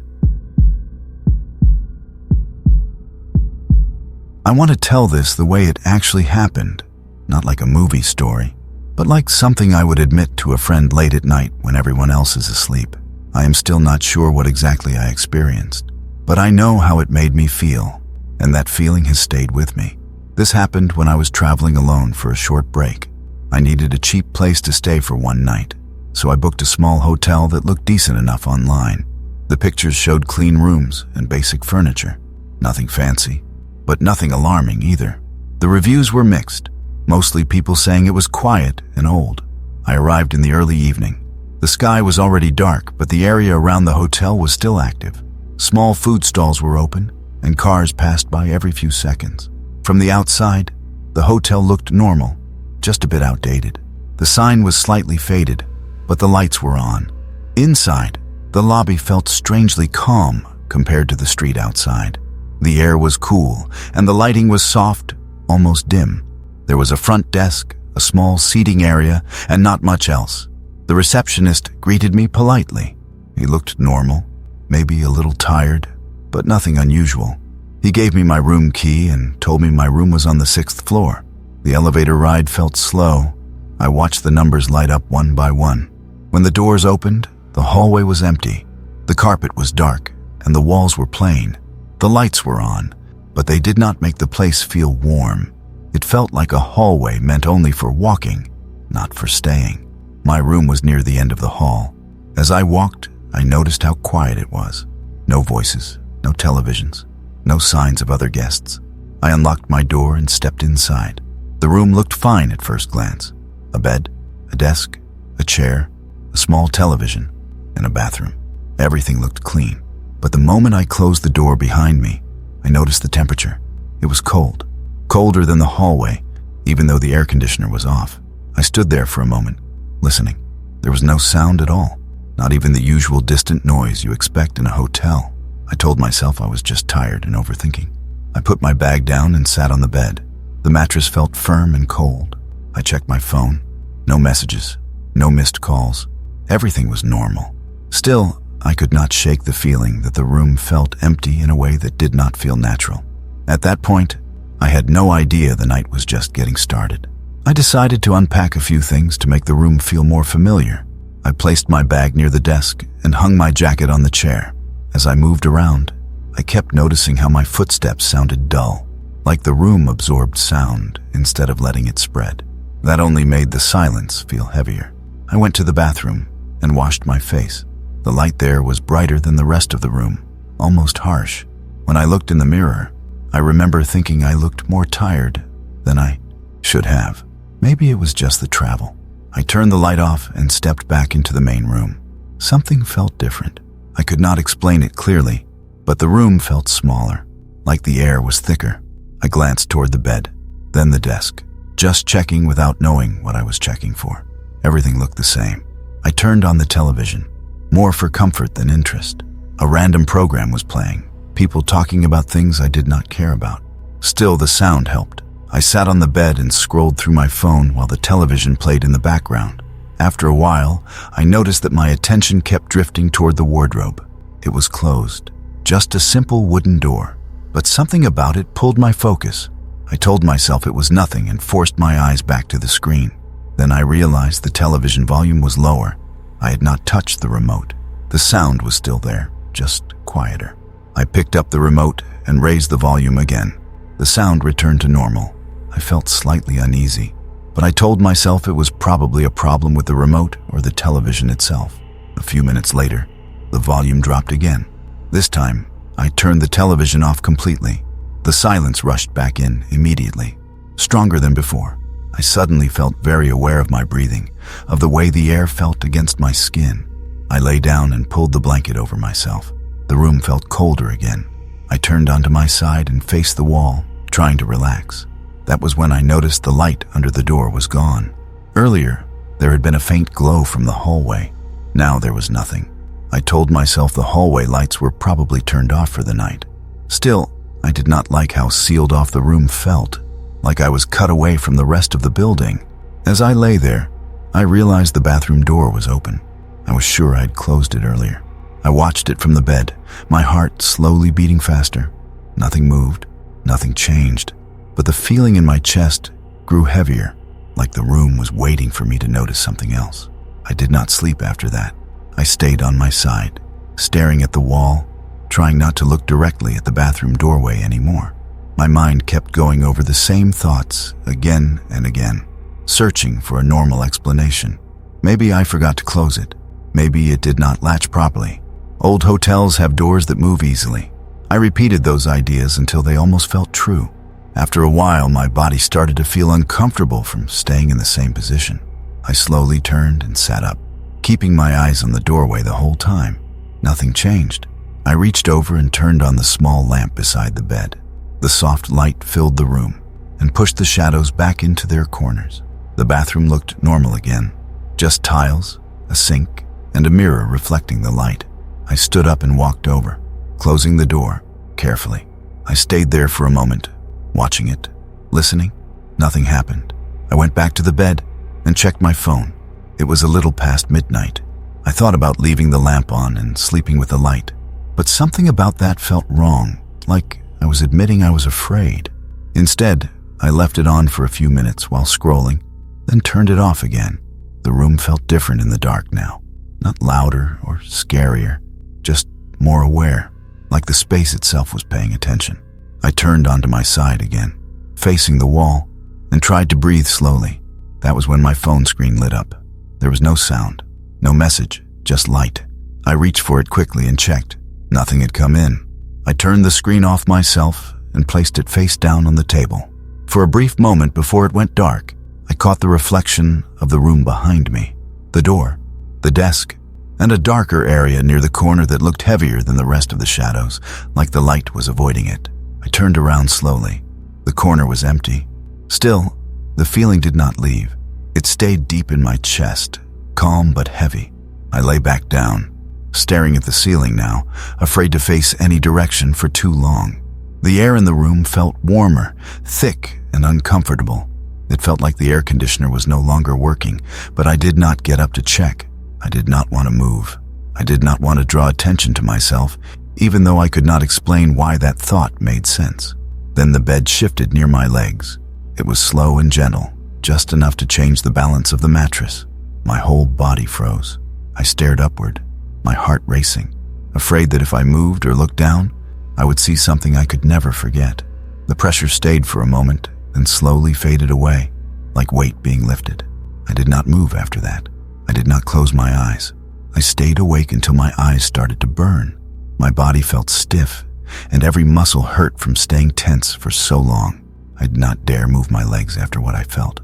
I want to tell this the way it actually happened, not like a movie story, but like something I would admit to a friend late at night when everyone else is asleep. I am still not sure what exactly I experienced, but I know how it made me feel, and that feeling has stayed with me. This happened when I was traveling alone for a short break. I needed a cheap place to stay for one night, so I booked a small hotel that looked decent enough online. The pictures showed clean rooms and basic furniture. Nothing fancy, but nothing alarming either. The reviews were mixed, mostly people saying it was quiet and old. I arrived in the early evening. The sky was already dark, but the area around the hotel was still active. Small food stalls were open, and cars passed by every few seconds. From the outside, the hotel looked normal, just a bit outdated. The sign was slightly faded, but the lights were on. Inside, the lobby felt strangely calm compared to the street outside. The air was cool, and the lighting was soft, almost dim. There was a front desk, a small seating area, and not much else. The receptionist greeted me politely. He looked normal, maybe a little tired, but nothing unusual. He gave me my room key and told me my room was on the 6th floor. The elevator ride felt slow. I watched the numbers light up one by one. When the doors opened, the hallway was empty. The carpet was dark, and the walls were plain. The lights were on, but they did not make the place feel warm. It felt like a hallway meant only for walking, not for staying. My room was near the end of the hall. As I walked, I noticed how quiet it was. No voices, no televisions, no signs of other guests. I unlocked my door and stepped inside. The room looked fine at first glance. A bed, a desk, a chair, a small television, and a bathroom. Everything looked clean. But the moment I closed the door behind me, I noticed the temperature. It was cold, colder than the hallway, even though the air conditioner was off. I stood there for a moment, listening. There was no sound at all, not even the usual distant noise you expect in a hotel. I told myself I was just tired and overthinking. I put my bag down and sat on the bed. The mattress felt firm and cold. I checked my phone. No messages, no missed calls. Everything was normal. Still, I could not shake the feeling that the room felt empty in a way that did not feel natural. At that point, I had no idea the night was just getting started. I decided to unpack a few things to make the room feel more familiar. I placed my bag near the desk and hung my jacket on the chair. As I moved around, I kept noticing how my footsteps sounded dull, like the room absorbed sound instead of letting it spread. That only made the silence feel heavier. I went to the bathroom and washed my face. The light there was brighter than the rest of the room, almost harsh. When I looked in the mirror, I remember thinking I looked more tired than I should have. Maybe it was just the travel. I turned the light off and stepped back into the main room. Something felt different. I could not explain it clearly, but the room felt smaller, like the air was thicker. I glanced toward the bed, then the desk, just checking without knowing what I was checking for. Everything looked the same. I turned on the television, more for comfort than interest. A random program was playing, people talking about things I did not care about. Still, the sound helped. I sat on the bed and scrolled through my phone while the television played in the background. After a while, I noticed that my attention kept drifting toward the wardrobe. It was closed, just a simple wooden door, but something about it pulled my focus. I told myself it was nothing and forced my eyes back to the screen. Then I realized the television volume was lower. I had not touched the remote. The sound was still there, just quieter. I picked up the remote and raised the volume again. The sound returned to normal. I felt slightly uneasy, but I told myself it was probably a problem with the remote or the television itself. A few minutes later, the volume dropped again. This time, I turned the television off completely. The silence rushed back in immediately, stronger than before. I suddenly felt very aware of my breathing, of the way the air felt against my skin. I lay down and pulled the blanket over myself. The room felt colder again. I turned onto my side and faced the wall, trying to relax. That was when I noticed the light under the door was gone. Earlier, there had been a faint glow from the hallway. Now there was nothing. I told myself the hallway lights were probably turned off for the night. Still, I did not like how sealed off the room felt, like I was cut away from the rest of the building. As I lay there, I realized the bathroom door was open. I was sure I had closed it earlier. I watched it from the bed, my heart slowly beating faster. Nothing moved, nothing changed, but the feeling in my chest grew heavier, like the room was waiting for me to notice something else. I did not sleep after that. I stayed on my side, staring at the wall, trying not to look directly at the bathroom doorway anymore. My mind kept going over the same thoughts again and again, searching for a normal explanation. Maybe I forgot to close it. Maybe it did not latch properly. Old hotels have doors that move easily. I repeated those ideas until they almost felt true. After a while, my body started to feel uncomfortable from staying in the same position. I slowly turned and sat up, keeping my eyes on the doorway the whole time. Nothing changed. I reached over and turned on the small lamp beside the bed. The soft light filled the room and pushed the shadows back into their corners. The bathroom looked normal again, just tiles, a sink, and a mirror reflecting the light. I stood up and walked over, closing the door carefully. I stayed there for a moment, watching it, listening. Nothing happened. I went back to the bed and checked my phone. It was a little past midnight. I thought about leaving the lamp on and sleeping with the light, but something about that felt wrong, like I was admitting I was afraid. Instead, I left it on for a few minutes while scrolling, then turned it off again. The room felt different in the dark now, not louder or scarier, just more aware, like the space itself was paying attention. I turned onto my side again, facing the wall, and tried to breathe slowly. That was when my phone screen lit up. There was no sound, no message, just light. I reached for it quickly and checked. Nothing had come in. I turned the screen off myself and placed it face down on the table. For a brief moment before it went dark, I caught the reflection of the room behind me, the door, the desk, and a darker area near the corner that looked heavier than the rest of the shadows, like the light was avoiding it. I turned around slowly. The corner was empty. Still, the feeling did not leave. It stayed deep in my chest, calm but heavy. I lay back down, staring at the ceiling now, afraid to face any direction for too long. The air in the room felt warmer, thick, and uncomfortable. It felt like the air conditioner was no longer working, but I did not get up to check. I did not want to move. I did not want to draw attention to myself, even though I could not explain why that thought made sense. Then the bed shifted near my legs. It was slow and gentle, just enough to change the balance of the mattress. My whole body froze. I stared upward, my heart racing, afraid that if I moved or looked down, I would see something I could never forget. The pressure stayed for a moment, then slowly faded away, like weight being lifted. I did not move after that. I did not close my eyes. I stayed awake until my eyes started to burn. My body felt stiff, and every muscle hurt from staying tense for so long. I did not dare move my legs after what I felt.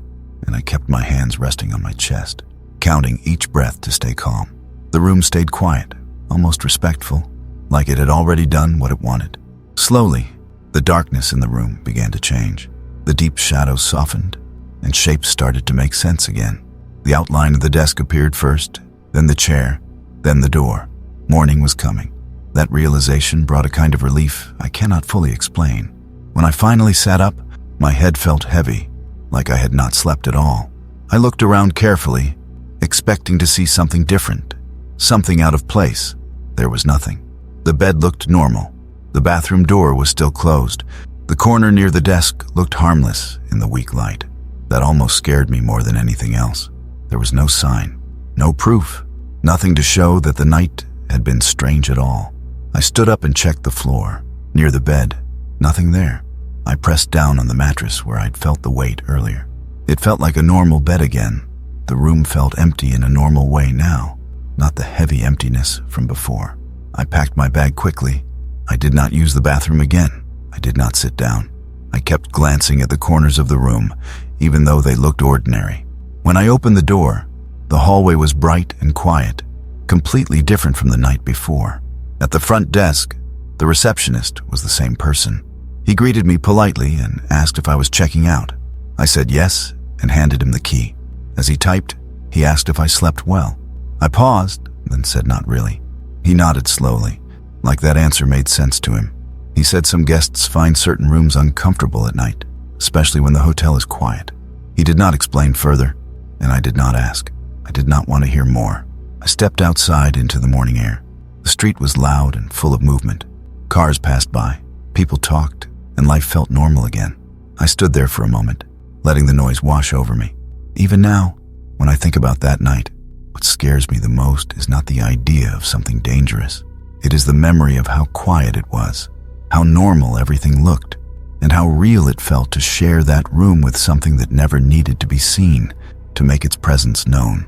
and I kept my hands resting on my chest, counting each breath to stay calm. The room stayed quiet, almost respectful, like it had already done what it wanted. Slowly, the darkness in the room began to change. The deep shadows softened, and shapes started to make sense again. The outline of the desk appeared first, then the chair, then the door. Morning was coming. That realization brought a kind of relief I cannot fully explain. When I finally sat up, my head felt heavy, like I had not slept at all. I looked around carefully, expecting to see something different, something out of place. There was nothing. The bed looked normal. The bathroom door was still closed. The corner near the desk looked harmless in the weak light. That almost scared me more than anything else. There was no sign, no proof, nothing to show that the night had been strange at all. I stood up and checked the floor. Near the bed, nothing there. I pressed down on the mattress where I'd felt the weight earlier. It felt like a normal bed again. The room felt empty in a normal way now, not the heavy emptiness from before. I packed my bag quickly. I did not use the bathroom again. I did not sit down. I kept glancing at the corners of the room, even though they looked ordinary. When I opened the door, the hallway was bright and quiet, completely different from the night before. At the front desk, the receptionist was the same person. He greeted me politely and asked if I was checking out. I said yes and handed him the key. As he typed, he asked if I slept well. I paused, then said not really. He nodded slowly, like that answer made sense to him. He said some guests find certain rooms uncomfortable at night, especially when the hotel is quiet. He did not explain further, and I did not ask. I did not want to hear more. I stepped outside into the morning air. The street was loud and full of movement. Cars passed by, people talked, and life felt normal again. I stood there for a moment, letting the noise wash over me. Even now, when I think about that night, what scares me the most is not the idea of something dangerous. It is the memory of how quiet it was, how normal everything looked, and how real it felt to share that room with something that never needed to be seen to make its presence known.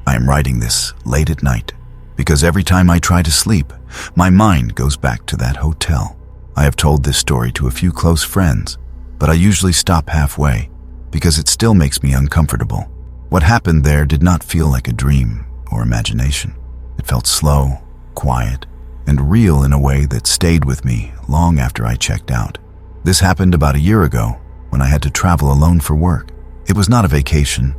I am writing this late at night because every time I try to sleep, my mind goes back to that hotel. I have told this story to a few close friends, but I usually stop halfway because it still makes me uncomfortable. What happened there did not feel like a dream or imagination. It felt slow, quiet, and real in a way that stayed with me long after I checked out. This happened about a year ago when I had to travel alone for work. It was not a vacation,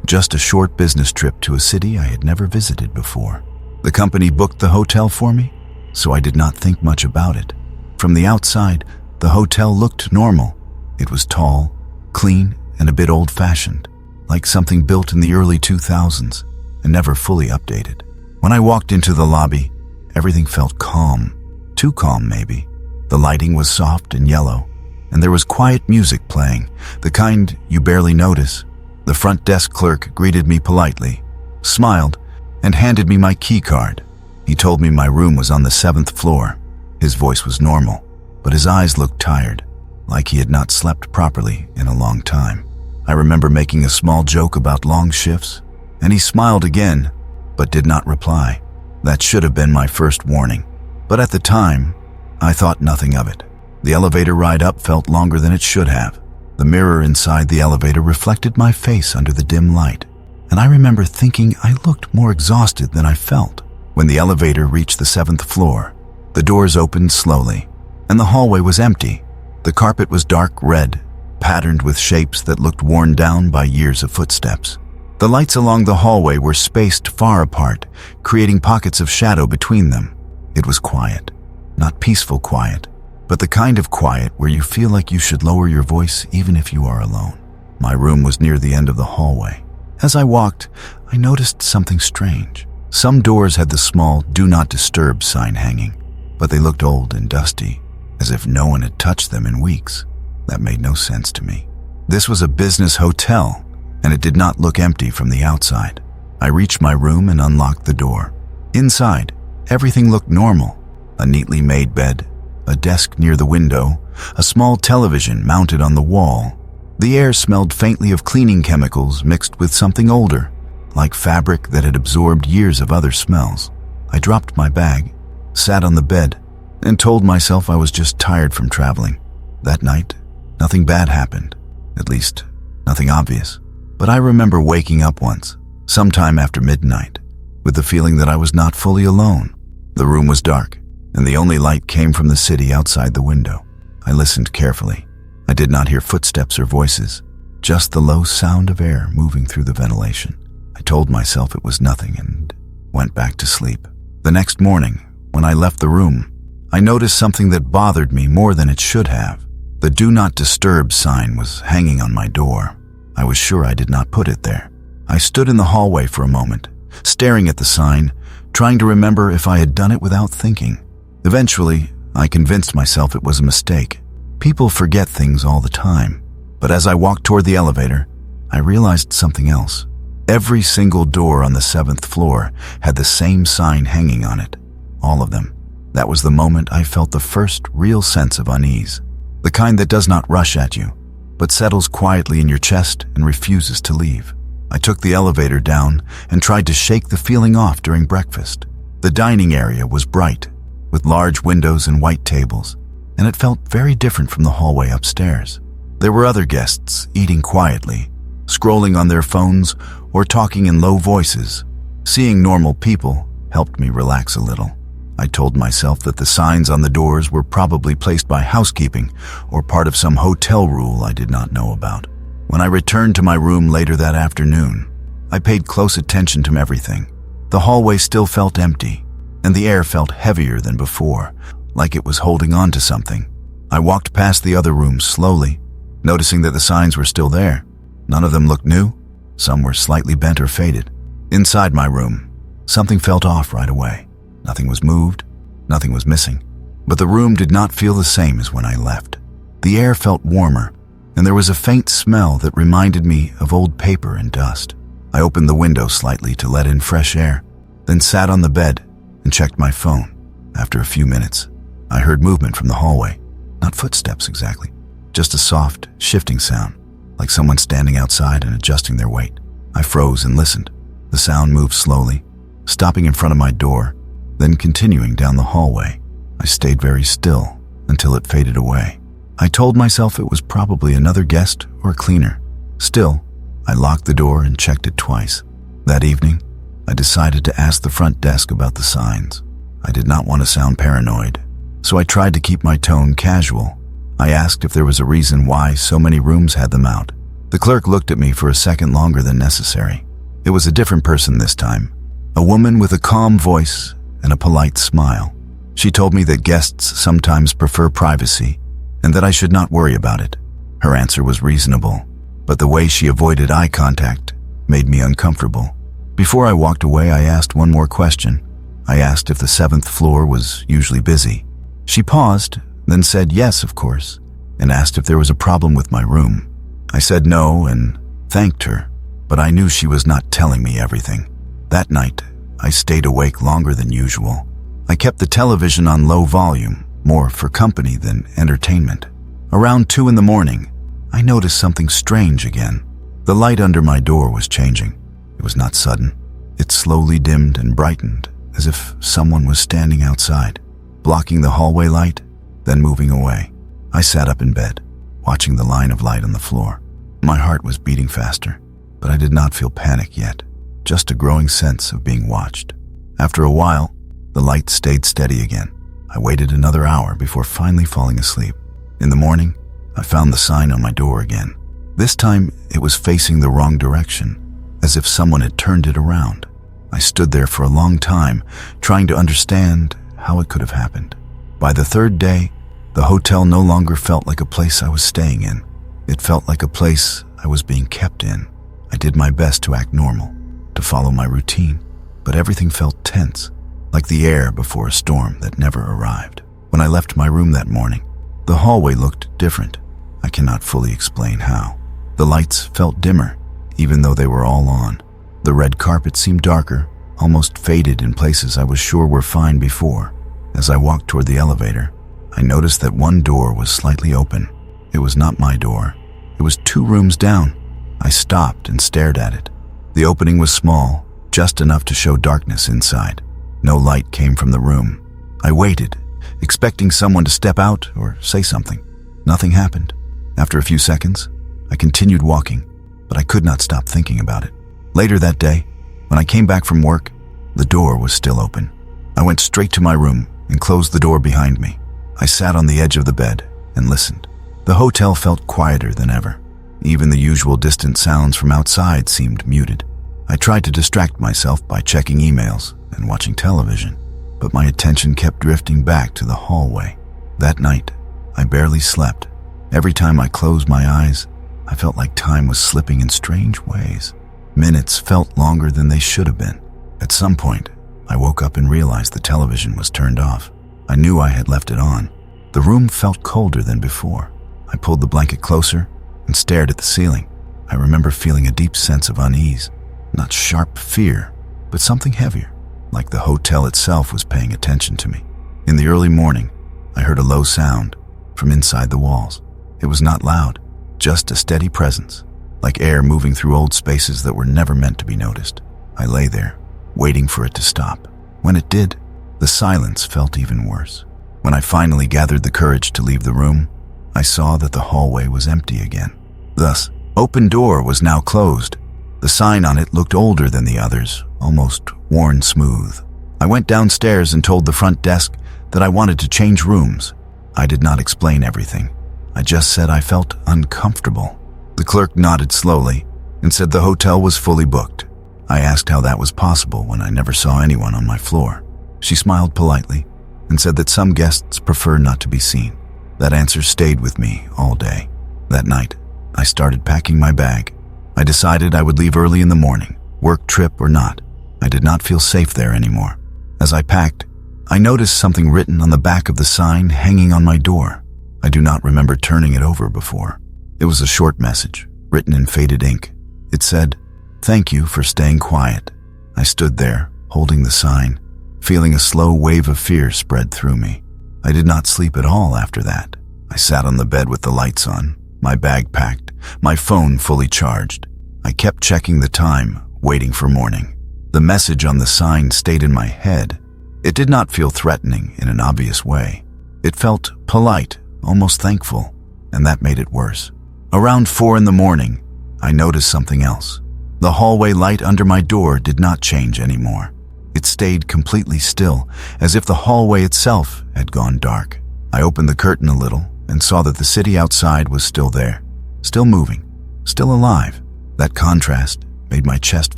just a short business trip to a city I had never visited before. The company booked the hotel for me, so I did not think much about it. From the outside, the hotel looked normal. It was tall, clean, and a bit old-fashioned, like something built in the early 2000s and never fully updated. When I walked into the lobby, everything felt calm, too calm maybe. The lighting was soft and yellow, and there was quiet music playing, the kind you barely notice. The front desk clerk greeted me politely, smiled, and handed me my key card. He told me my room was on the 7th floor. His voice was normal, but his eyes looked tired, like he had not slept properly in a long time. I remember making a small joke about long shifts, and he smiled again, but did not reply. That should have been my first warning, but at the time, I thought nothing of it. The elevator ride up felt longer than it should have. The mirror inside the elevator reflected my face under the dim light, and I remember thinking I looked more exhausted than I felt. When the elevator reached the 7th floor, the doors opened slowly, and the hallway was empty. The carpet was dark red, patterned with shapes that looked worn down by years of footsteps. The lights along the hallway were spaced far apart, creating pockets of shadow between them. It was quiet, not peaceful quiet, but the kind of quiet where you feel like you should lower your voice even if you are alone. My room was near the end of the hallway. As I walked, I noticed something strange. Some doors had the small "Do Not Disturb" sign hanging, but they looked old and dusty, as if no one had touched them in weeks. That made no sense to me. This was a business hotel, and it did not look empty from the outside. I reached my room and unlocked the door. Inside, everything looked normal. A neatly made bed, a desk near the window, a small television mounted on the wall. The air smelled faintly of cleaning chemicals mixed with something older, like fabric that had absorbed years of other smells. I dropped my bag, sat on the bed, and told myself I was just tired from traveling. That night, nothing bad happened. At least, nothing obvious. But I remember waking up once, sometime after midnight, with the feeling that I was not fully alone. The room was dark, and the only light came from the city outside the window. I listened carefully. I did not hear footsteps or voices, just the low sound of air moving through the ventilation. I told myself it was nothing and went back to sleep. The next morning, when I left the room, I noticed something that bothered me more than it should have. The Do Not Disturb sign was hanging on my door. I was sure I did not put it there. I stood in the hallway for a moment, staring at the sign, trying to remember if I had done it without thinking. Eventually, I convinced myself it was a mistake. People forget things all the time. But as I walked toward the elevator, I realized something else. Every single door on the 7th floor had the same sign hanging on it. All of them. That was the moment I felt the first real sense of unease. The kind that does not rush at you, but settles quietly in your chest and refuses to leave. I took the elevator down and tried to shake the feeling off during breakfast. The dining area was bright, with large windows and white tables, and it felt very different from the hallway upstairs. There were other guests eating quietly, scrolling on their phones or talking in low voices. Seeing normal people helped me relax a little. I told myself that the signs on the doors were probably placed by housekeeping or part of some hotel rule I did not know about. When I returned to my room later that afternoon, I paid close attention to everything. The hallway still felt empty, and the air felt heavier than before, like it was holding on to something. I walked past the other rooms slowly, noticing that the signs were still there. None of them looked new. Some were slightly bent or faded. Inside my room, something felt off right away. Nothing was moved, nothing was missing. But the room did not feel the same as when I left. The air felt warmer, and there was a faint smell that reminded me of old paper and dust. I opened the window slightly to let in fresh air, then sat on the bed and checked my phone. After a few minutes, I heard movement from the hallway. Not footsteps exactly, just a soft, shifting sound, like someone standing outside and adjusting their weight. I froze and listened. The sound moved slowly, stopping in front of my door, then continuing down the hallway. I stayed very still until it faded away. I told myself it was probably another guest or cleaner. Still, I locked the door and checked it twice. That evening, I decided to ask the front desk about the signs. I did not want to sound paranoid, so I tried to keep my tone casual. I asked if there was a reason why so many rooms had them out. The clerk looked at me for a second longer than necessary. It was a different person this time, a woman with a calm voice and a polite smile. She told me that guests sometimes prefer privacy and that I should not worry about it. Her answer was reasonable, but the way she avoided eye contact made me uncomfortable. Before I walked away, I asked one more question. I asked if the 7th floor was usually busy. She paused, then said yes, of course, and asked if there was a problem with my room. I said no and thanked her, but I knew she was not telling me everything. That night, I stayed awake longer than usual. I kept the television on low volume, more for company than entertainment. Around 2 in the morning, I noticed something strange again. The light under my door was changing. It was not sudden. It slowly dimmed and brightened, as if someone was standing outside, blocking the hallway light, then moving away. I sat up in bed, watching the line of light on the floor. My heart was beating faster, but I did not feel panic yet, just a growing sense of being watched. After a while, the light stayed steady again. I waited another hour before finally falling asleep. In the morning, I found the sign on my door again. This time, it was facing the wrong direction, as if someone had turned it around. I stood there for a long time, trying to understand how it could have happened. By the 3rd day, the hotel no longer felt like a place I was staying in. It felt like a place I was being kept in. I did my best to act normal, to follow my routine, but everything felt tense, like the air before a storm that never arrived. When I left my room that morning, the hallway looked different. I cannot fully explain how. The lights felt dimmer, even though they were all on. The red carpet seemed darker, almost faded in places I was sure were fine before. As I walked toward the elevator, I noticed that one door was slightly open. It was not my door. It was 2 rooms down. I stopped and stared at it. The opening was small, just enough to show darkness inside. No light came from the room. I waited, expecting someone to step out or say something. Nothing happened. After a few seconds, I continued walking, but I could not stop thinking about it. Later that day, when I came back from work, the door was still open. I went straight to my room and closed the door behind me. I sat on the edge of the bed and listened. The hotel felt quieter than ever. Even the usual distant sounds from outside seemed muted. I tried to distract myself by checking emails and watching television, but my attention kept drifting back to the hallway. That night, I barely slept. Every time I closed my eyes, I felt like time was slipping in strange ways. Minutes felt longer than they should have been. At some point, I woke up and realized the television was turned off. I knew I had left it on. The room felt colder than before. I pulled the blanket closer and stared at the ceiling. I remember feeling a deep sense of unease, not sharp fear, but something heavier, like the hotel itself was paying attention to me. In the early morning, I heard a low sound from inside the walls. It was not loud, just a steady presence, like air moving through old spaces that were never meant to be noticed. I lay there, waiting for it to stop. When it did, the silence felt even worse. When I finally gathered the courage to leave the room, I saw that the hallway was empty again. Thus, open door was now closed. The sign on it looked older than the others, almost worn smooth. I went downstairs and told the front desk that I wanted to change rooms. I did not explain everything. I just said I felt uncomfortable. The clerk nodded slowly and said the hotel was fully booked. I asked how that was possible when I never saw anyone on my floor. She smiled politely and said that some guests prefer not to be seen. That answer stayed with me all day. That night, I started packing my bag. I decided I would leave early in the morning, work trip or not. I did not feel safe there anymore. As I packed, I noticed something written on the back of the sign hanging on my door. I do not remember turning it over before. It was a short message, written in faded ink. It said, "Thank you for staying quiet." I stood there, holding the sign, feeling a slow wave of fear spread through me. I did not sleep at all after that. I sat on the bed with the lights on, my bag packed, my phone fully charged. I kept checking the time, waiting for morning. The message on the sign stayed in my head. It did not feel threatening in an obvious way. It felt polite, almost thankful, and that made it worse. Around 4 in the morning, I noticed something else. The hallway light under my door did not change anymore. It stayed completely still, as if the hallway itself had gone dark. I opened the curtain a little and saw that the city outside was still there, still moving, still alive. That contrast made my chest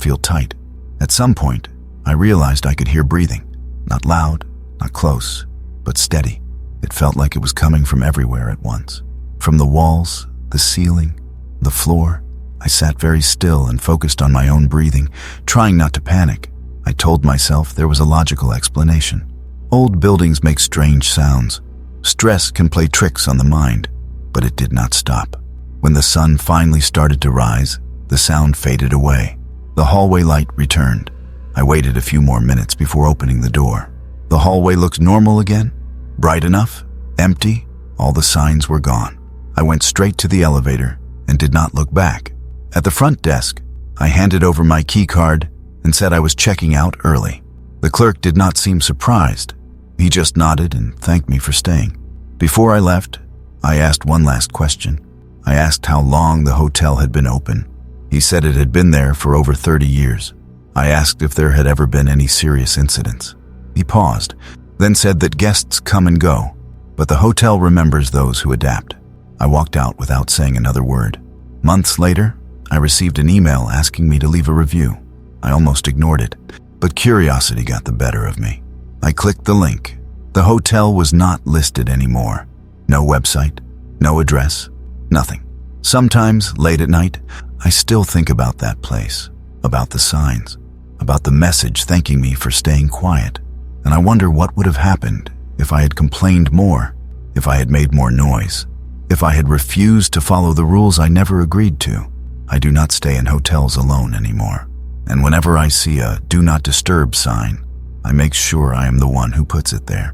feel tight. At some point, I realized I could hear breathing. Not loud, not close, but steady. It felt like it was coming from everywhere at once. From the walls, the ceiling, the floor. I sat very still and focused on my own breathing, trying not to panic. I told myself there was a logical explanation. Old buildings make strange sounds. Stress can play tricks on the mind, but it did not stop. When the sun finally started to rise, the sound faded away. The hallway light returned. I waited a few more minutes before opening the door. The hallway looked normal again, bright enough, empty, all the signs were gone. I went straight to the elevator and did not look back. At the front desk, I handed over my key card and said I was checking out early. The clerk did not seem surprised. He just nodded and thanked me for staying. Before I left, I asked one last question. I asked how long the hotel had been open. He said it had been there for over 30 years. I asked if there had ever been any serious incidents. He paused, then said that guests come and go, but the hotel remembers those who adapt. I walked out without saying another word. Months later, I received an email asking me to leave a review. I almost ignored it, but curiosity got the better of me. I clicked the link. The hotel was not listed anymore. No website, no address, nothing. Sometimes, late at night, I still think about that place, about the signs, about the message thanking me for staying quiet. And I wonder what would have happened if I had complained more, if I had made more noise, if I had refused to follow the rules I never agreed to. I do not stay in hotels alone anymore. And whenever I see a "Do Not Disturb" sign, I make sure I am the one who puts it there.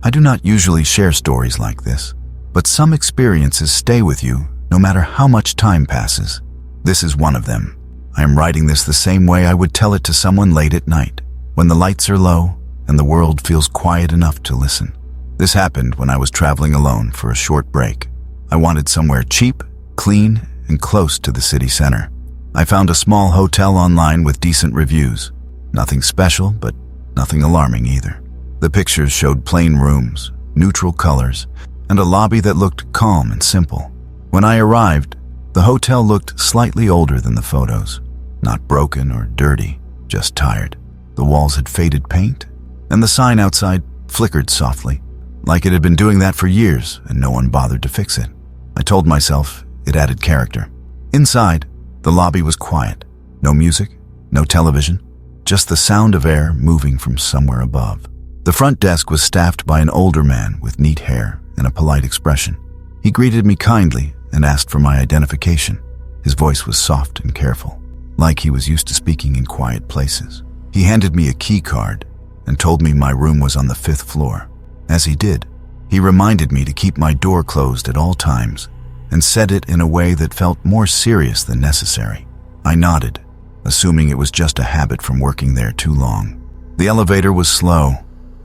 I do not usually share stories like this, but some experiences stay with you no matter how much time passes. This is one of them. I am writing this the same way I would tell it to someone late at night, when the lights are low and the world feels quiet enough to listen. This happened when I was traveling alone for a short break. I wanted somewhere cheap, clean, and close to the city center. I found a small hotel online with decent reviews. Nothing special, but nothing alarming either. The pictures showed plain rooms, neutral colors, and a lobby that looked calm and simple. When I arrived, the hotel looked slightly older than the photos. Not broken or dirty, just tired. The walls had faded paint, and the sign outside flickered softly, like it had been doing that for years and no one bothered to fix it. I told myself it added character. Inside, the lobby was quiet. No music, no television, just the sound of air moving from somewhere above. The front desk was staffed by an older man with neat hair and a polite expression. He greeted me kindly and asked for my identification. His voice was soft and careful, like he was used to speaking in quiet places. He handed me a key card and told me my room was on the 5th floor. As he did, he reminded me to keep my door closed at all times and said it in a way that felt more serious than necessary. I nodded, assuming it was just a habit from working there too long. The elevator was slow.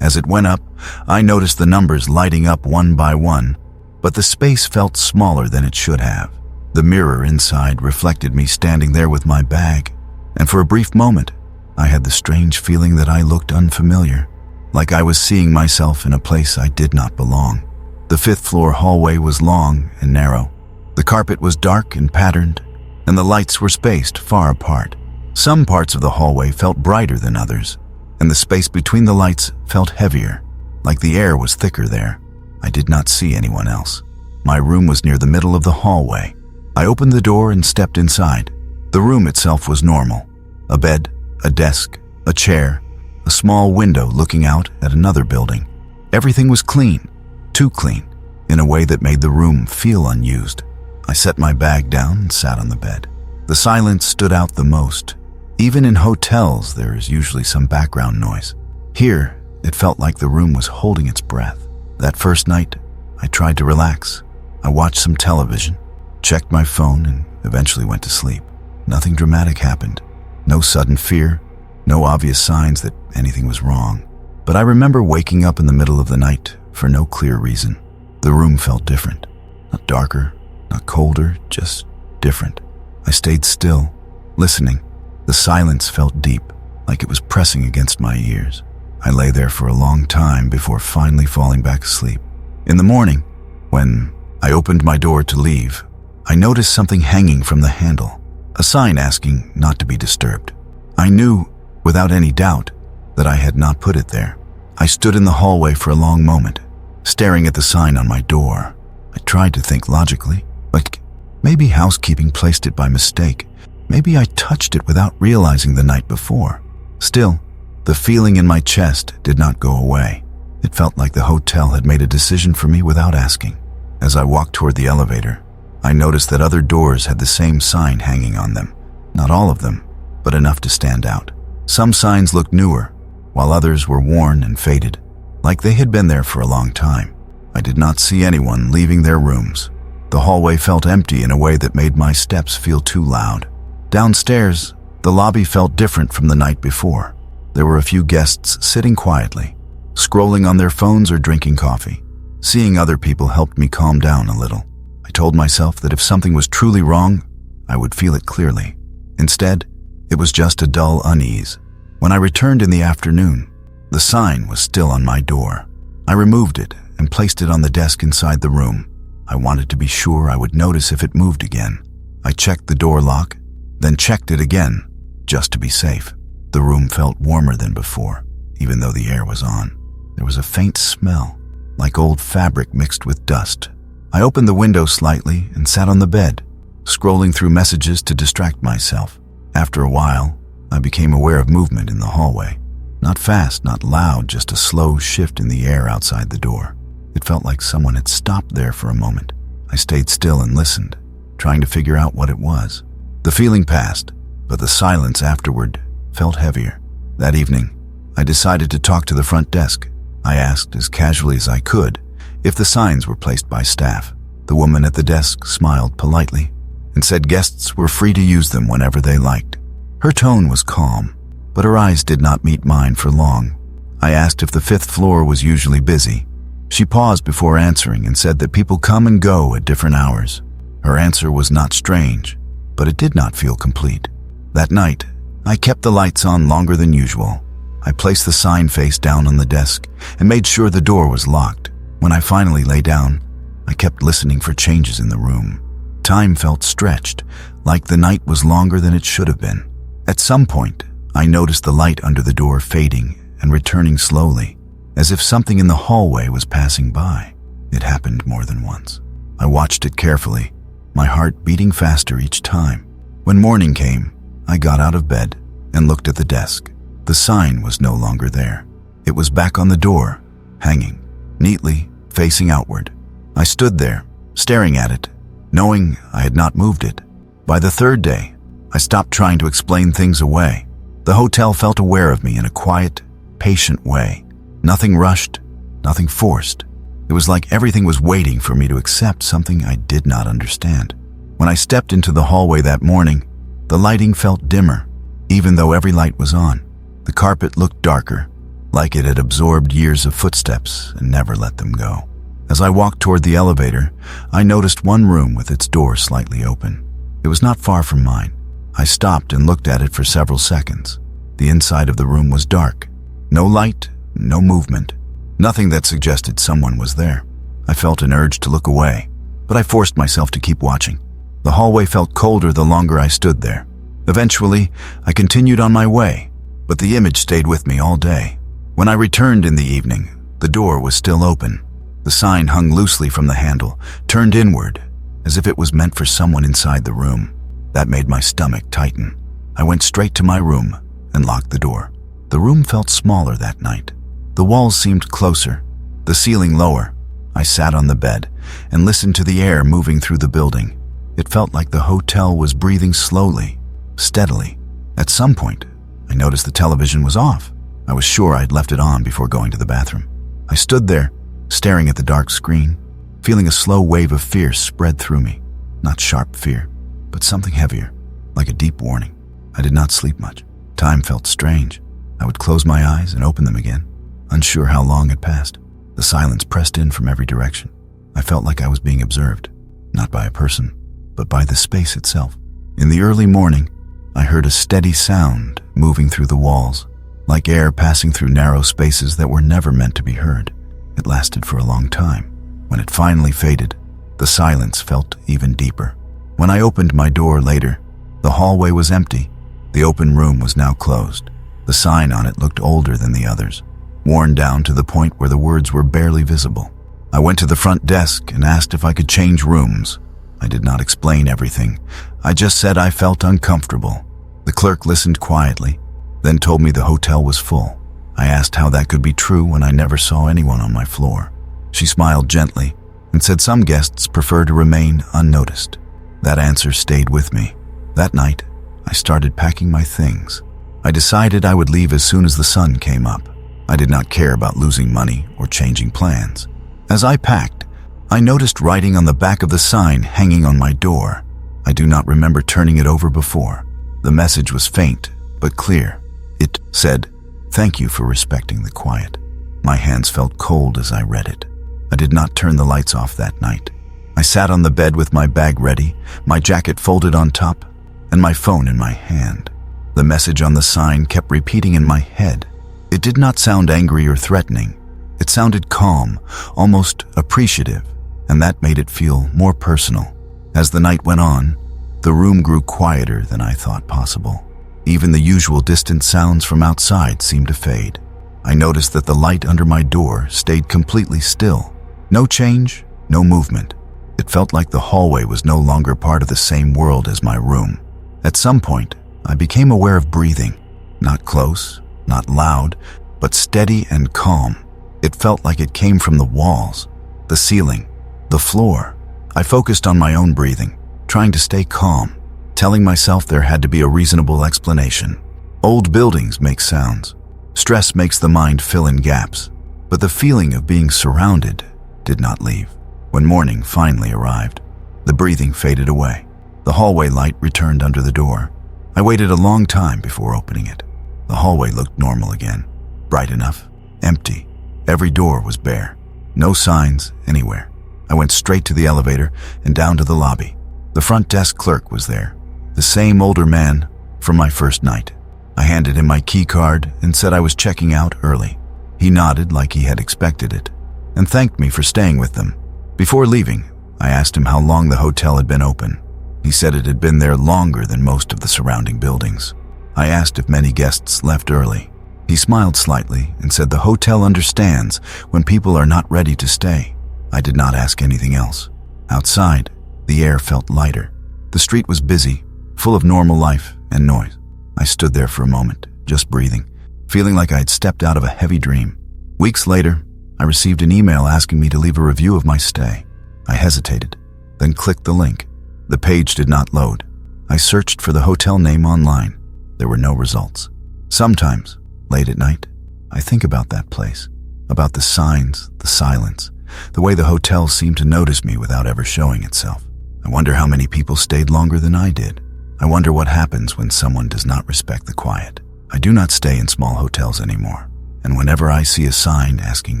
As it went up, I noticed the numbers lighting up one by one, but the space felt smaller than it should have. The mirror inside reflected me standing there with my bag, and for a brief moment, I had the strange feeling that I looked unfamiliar, like I was seeing myself in a place I did not belong. The 5th floor hallway was long and narrow. The carpet was dark and patterned, and the lights were spaced far apart. Some parts of the hallway felt brighter than others, and the space between the lights felt heavier, like the air was thicker there. I did not see anyone else. My room was near the middle of the hallway. I opened the door and stepped inside. The room itself was normal. A bed, a desk, a chair, a small window looking out at another building. Everything was clean, too clean, in a way that made the room feel unused. I set my bag down and sat on the bed. The silence stood out the most. Even in hotels, there is usually some background noise. Here, it felt like the room was holding its breath. That first night, I tried to relax. I watched some television, checked my phone, and eventually went to sleep. Nothing dramatic happened. No sudden fear, no obvious signs that anything was wrong. But I remember waking up in the middle of the night for no clear reason. The room felt different. Not darker, not colder, just different. I stayed still, listening. The silence felt deep, like it was pressing against my ears. I lay there for a long time before finally falling back asleep. In the morning, when I opened my door to leave, I noticed something hanging from the handle, a sign asking not to be disturbed. I knew, without any doubt, that I had not put it there. I stood in the hallway for a long moment, staring at the sign on my door. I tried to think logically, but maybe housekeeping placed it by mistake. Maybe I touched it without realizing the night before. Still, the feeling in my chest did not go away. It felt like the hotel had made a decision for me without asking. As I walked toward the elevator, I noticed that other doors had the same sign hanging on them. Not all of them, but enough to stand out. Some signs looked newer, while others were worn and faded, like they had been there for a long time. I did not see anyone leaving their rooms. The hallway felt empty in a way that made my steps feel too loud. Downstairs, the lobby felt different from the night before. There were a few guests sitting quietly, scrolling on their phones or drinking coffee. Seeing other people helped me calm down a little. I told myself that if something was truly wrong, I would feel it clearly. Instead, it was just a dull unease. When I returned in the afternoon, the sign was still on my door. I removed it and placed it on the desk inside the room. I wanted to be sure I would notice if it moved again. I checked the door lock, then checked it again, just to be safe. The room felt warmer than before, even though the air was on. There was a faint smell, like old fabric mixed with dust. I opened the window slightly and sat on the bed, scrolling through messages to distract myself. After a while, I became aware of movement in the hallway. Not fast, not loud, just a slow shift in the air outside the door. It felt like someone had stopped there for a moment. I stayed still and listened, trying to figure out what it was. The feeling passed, but the silence afterward felt heavier. That evening, I decided to talk to the front desk. I asked, as casually as I could, if the signs were placed by staff. The woman at the desk smiled politely and said guests were free to use them whenever they liked. Her tone was calm, but her eyes did not meet mine for long. I asked if the 5th floor was usually busy. She paused before answering and said that people come and go at different hours. Her answer was not strange, but it did not feel complete. That night, I kept the lights on longer than usual. I placed the sign face down on the desk and made sure the door was locked. When I finally lay down, I kept listening for changes in the room. Time felt stretched, like the night was longer than it should have been. At some point, I noticed the light under the door fading and returning slowly, as if something in the hallway was passing by. It happened more than once. I watched it carefully, my heart beating faster each time. When morning came, I got out of bed and looked at the desk. The sign was no longer there. It was back on the door, hanging, neatly, facing outward. I stood there, staring at it, knowing I had not moved it. By the 3rd day, I stopped trying to explain things away. The hotel felt aware of me in a quiet, patient way. Nothing rushed, nothing forced. It was like everything was waiting for me to accept something I did not understand. When I stepped into the hallway that morning, the lighting felt dimmer, even though every light was on. The carpet looked darker, like it had absorbed years of footsteps and never let them go. As I walked toward the elevator, I noticed one room with its door slightly open. It was not far from mine. I stopped and looked at it for several seconds. The inside of the room was dark. No light, no movement, nothing that suggested someone was there. I felt an urge to look away, but I forced myself to keep watching. The hallway felt colder the longer I stood there. Eventually, I continued on my way, but the image stayed with me all day. When I returned in the evening, the door was still open. The sign hung loosely from the handle, turned inward, as if it was meant for someone inside the room. That made my stomach tighten. I went straight to my room and locked the door. The room felt smaller that night. The walls seemed closer, the ceiling lower. I sat on the bed and listened to the air moving through the building. It felt like the hotel was breathing slowly, steadily. At some point, I noticed the television was off. I was sure I'd left it on before going to the bathroom. I stood there, staring at the dark screen, feeling a slow wave of fear spread through me. Not sharp fear, but something heavier, like a deep warning. I did not sleep much. Time felt strange. I would close my eyes and open them again, unsure how long had passed. The silence pressed in from every direction. I felt like I was being observed, not by a person, but by the space itself. In the early morning, I heard a steady sound moving through the walls, like air passing through narrow spaces that were never meant to be heard. It lasted for a long time. When it finally faded, the silence felt even deeper. When I opened my door later, the hallway was empty. The open room was now closed. The sign on it looked older than the others, worn down to the point where the words were barely visible. I went to the front desk and asked if I could change rooms. I did not explain everything. I just said I felt uncomfortable. The clerk listened quietly, then told me the hotel was full. I asked how that could be true when I never saw anyone on my floor. She smiled gently and said some guests prefer to remain unnoticed. That answer stayed with me. That night, I started packing my things. I decided I would leave as soon as the sun came up. I did not care about losing money or changing plans. As I packed, I noticed writing on the back of the sign hanging on my door. I do not remember turning it over before. The message was faint, but clear. It said, "Thank you for respecting the quiet." My hands felt cold as I read it. I did not turn the lights off that night. I sat on the bed with my bag ready, my jacket folded on top, and my phone in my hand. The message on the sign kept repeating in my head. It did not sound angry or threatening. It sounded calm, almost appreciative, and that made it feel more personal. As the night went on, the room grew quieter than I thought possible. Even the usual distant sounds from outside seemed to fade. I noticed that the light under my door stayed completely still. No change, no movement. It felt like the hallway was no longer part of the same world as my room. At some point, I became aware of breathing. Not close, not loud, but steady and calm. It felt like it came from the walls, the ceiling, the floor. I focused on my own breathing, trying to stay calm, telling myself there had to be a reasonable explanation. Old buildings make sounds. Stress makes the mind fill in gaps, but the feeling of being surrounded did not leave. When morning finally arrived, the breathing faded away. The hallway light returned under the door. I waited a long time before opening it. The hallway looked normal again, bright enough, empty. Every door was bare. No signs anywhere. I went straight to the elevator and down to the lobby. The front desk clerk was there, the same older man from my first night. I handed him my key card and said I was checking out early. He nodded like he had expected it and thanked me for staying with them. Before leaving, I asked him how long the hotel had been open. He said it had been there longer than most of the surrounding buildings. I asked if many guests left early. He smiled slightly and said the hotel understands when people are not ready to stay. I did not ask anything else. Outside, the air felt lighter. The street was busy, full of normal life and noise. I stood there for a moment, just breathing, feeling like I had stepped out of a heavy dream. Weeks later, I received an email asking me to leave a review of my stay. I hesitated, then clicked the link. The page did not load. I searched for the hotel name online. There were no results. Sometimes, late at night, I think about that place, about the signs, the silence, the way the hotel seemed to notice me without ever showing itself. I wonder how many people stayed longer than I did. I wonder what happens when someone does not respect the quiet. I do not stay in small hotels anymore, and whenever I see a sign asking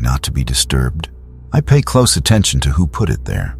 not to be disturbed, I pay close attention to who put it there.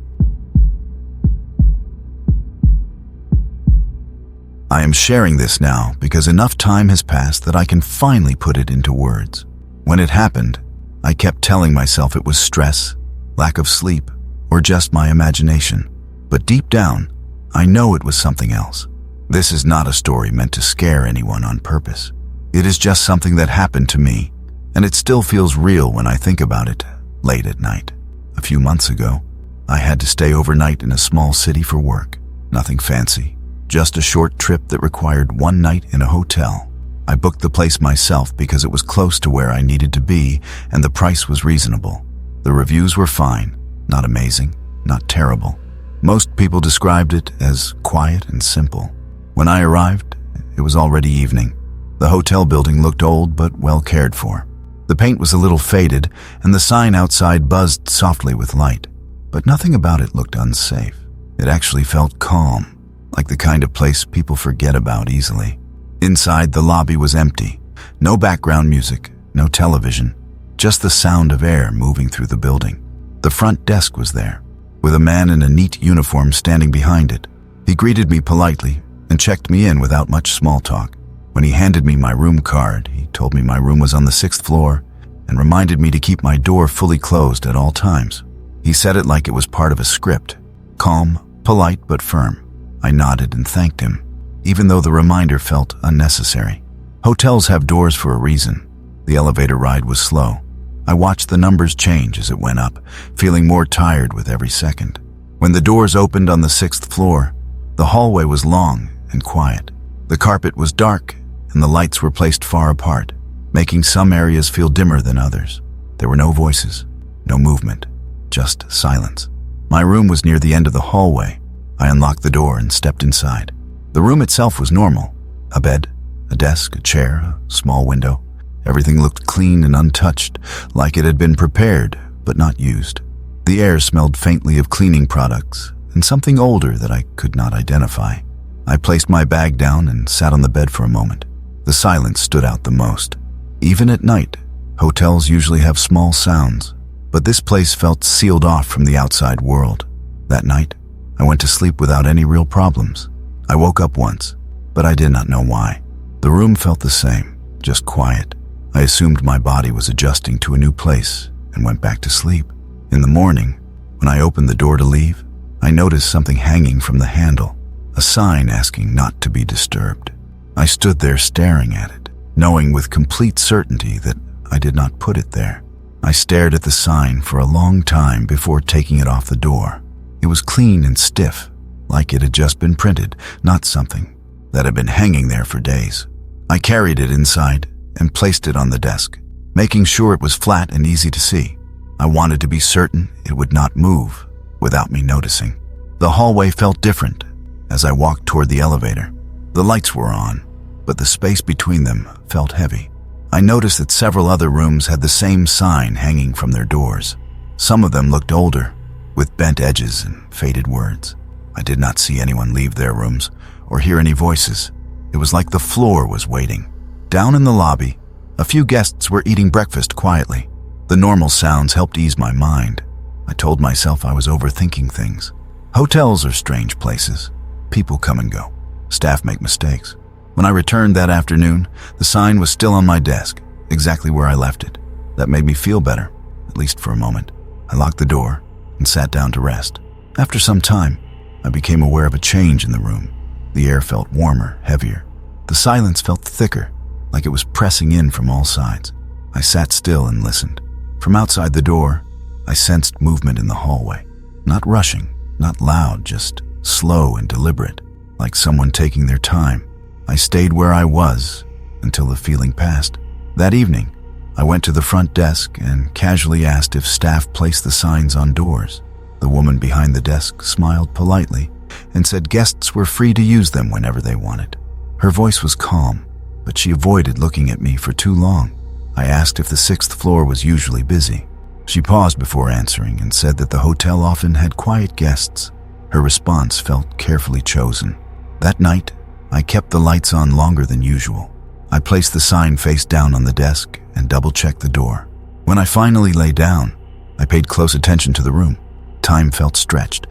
I am sharing this now because enough time has passed that I can finally put it into words. When it happened, I kept telling myself it was stress, lack of sleep, or just my imagination. But deep down, I know it was something else. This is not a story meant to scare anyone on purpose. It is just something that happened to me, and it still feels real when I think about it late at night. A few months ago, I had to stay overnight in a small city for work. Nothing fancy, just a short trip that required one night in a hotel. I booked the place myself because it was close to where I needed to be and the price was reasonable. The reviews were fine, not amazing, not terrible. Most people described it as quiet and simple. When I arrived, it was already evening. The hotel building looked old but well cared for. The paint was a little faded and the sign outside buzzed softly with light, but nothing about it looked unsafe. It actually felt calm, like the kind of place people forget about easily. Inside, the lobby was empty. No background music, no television, just the sound of air moving through the building. The front desk was there, with a man in a neat uniform standing behind it. He greeted me politely and checked me in without much small talk. When he handed me my room card, he told me my room was on the 6th floor and reminded me to keep my door fully closed at all times. He said it like it was part of a script, calm, polite, but firm. I nodded and thanked him, even though the reminder felt unnecessary. Hotels have doors for a reason. The elevator ride was slow. I watched the numbers change as it went up, feeling more tired with every second. When the doors opened on the 6th floor, the hallway was long and quiet. The carpet was dark and the lights were placed far apart, making some areas feel dimmer than others. There were no voices, no movement, just silence. My room was near the end of the hallway. I unlocked the door and stepped inside. The room itself was normal. A bed, a desk, a chair, a small window. Everything looked clean and untouched, like it had been prepared, but not used. The air smelled faintly of cleaning products and something older that I could not identify. I placed my bag down and sat on the bed for a moment. The silence stood out the most. Even at night, hotels usually have small sounds, but this place felt sealed off from the outside world. That night, I went to sleep without any real problems. I woke up once, but I did not know why. The room felt the same, just quiet. I assumed my body was adjusting to a new place and went back to sleep. In the morning, when I opened the door to leave, I noticed something hanging from the handle, a sign asking not to be disturbed. I stood there staring at it, knowing with complete certainty that I did not put it there. I stared at the sign for a long time before taking it off the door. It was clean and stiff, like it had just been printed, not something that had been hanging there for days. I carried it inside and placed it on the desk, making sure it was flat and easy to see. I wanted to be certain it would not move without me noticing. The hallway felt different as I walked toward the elevator. The lights were on, but the space between them felt heavy. I noticed that several other rooms had the same sign hanging from their doors. Some of them looked older, with bent edges and faded words. I did not see anyone leave their rooms or hear any voices. It was like the floor was waiting. Down in the lobby, A few guests were eating breakfast quietly. The normal sounds helped ease my mind. I told myself I was overthinking things. Hotels are strange places. People come and go. Staff make mistakes. When I returned that afternoon, the sign was still on my desk, exactly where I left it. That made me feel better, at least for a moment. I locked the door and sat down to rest. After some time, I became aware of a change in the room. The air felt warmer, heavier. The silence felt thicker, like it was pressing in from all sides. I sat still and listened. From outside the door, I sensed movement in the hallway. Not rushing, not loud, just slow and deliberate, like someone taking their time. I stayed where I was until the feeling passed. That evening, I went to the front desk and casually asked if staff placed the signs on doors. The woman behind the desk smiled politely and said guests were free to use them whenever they wanted. Her voice was calm, but she avoided looking at me for too long. I asked if the 6th floor was usually busy. She paused before answering and said that the hotel often had quiet guests. Her response felt carefully chosen. That night, I kept the lights on longer than usual. I placed the sign face down on the desk and double-checked the door. When I finally lay down, I paid close attention to the room. Time felt stretched,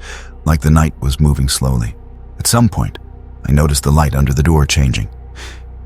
like the night was moving slowly. At some point, I noticed the light under the door changing.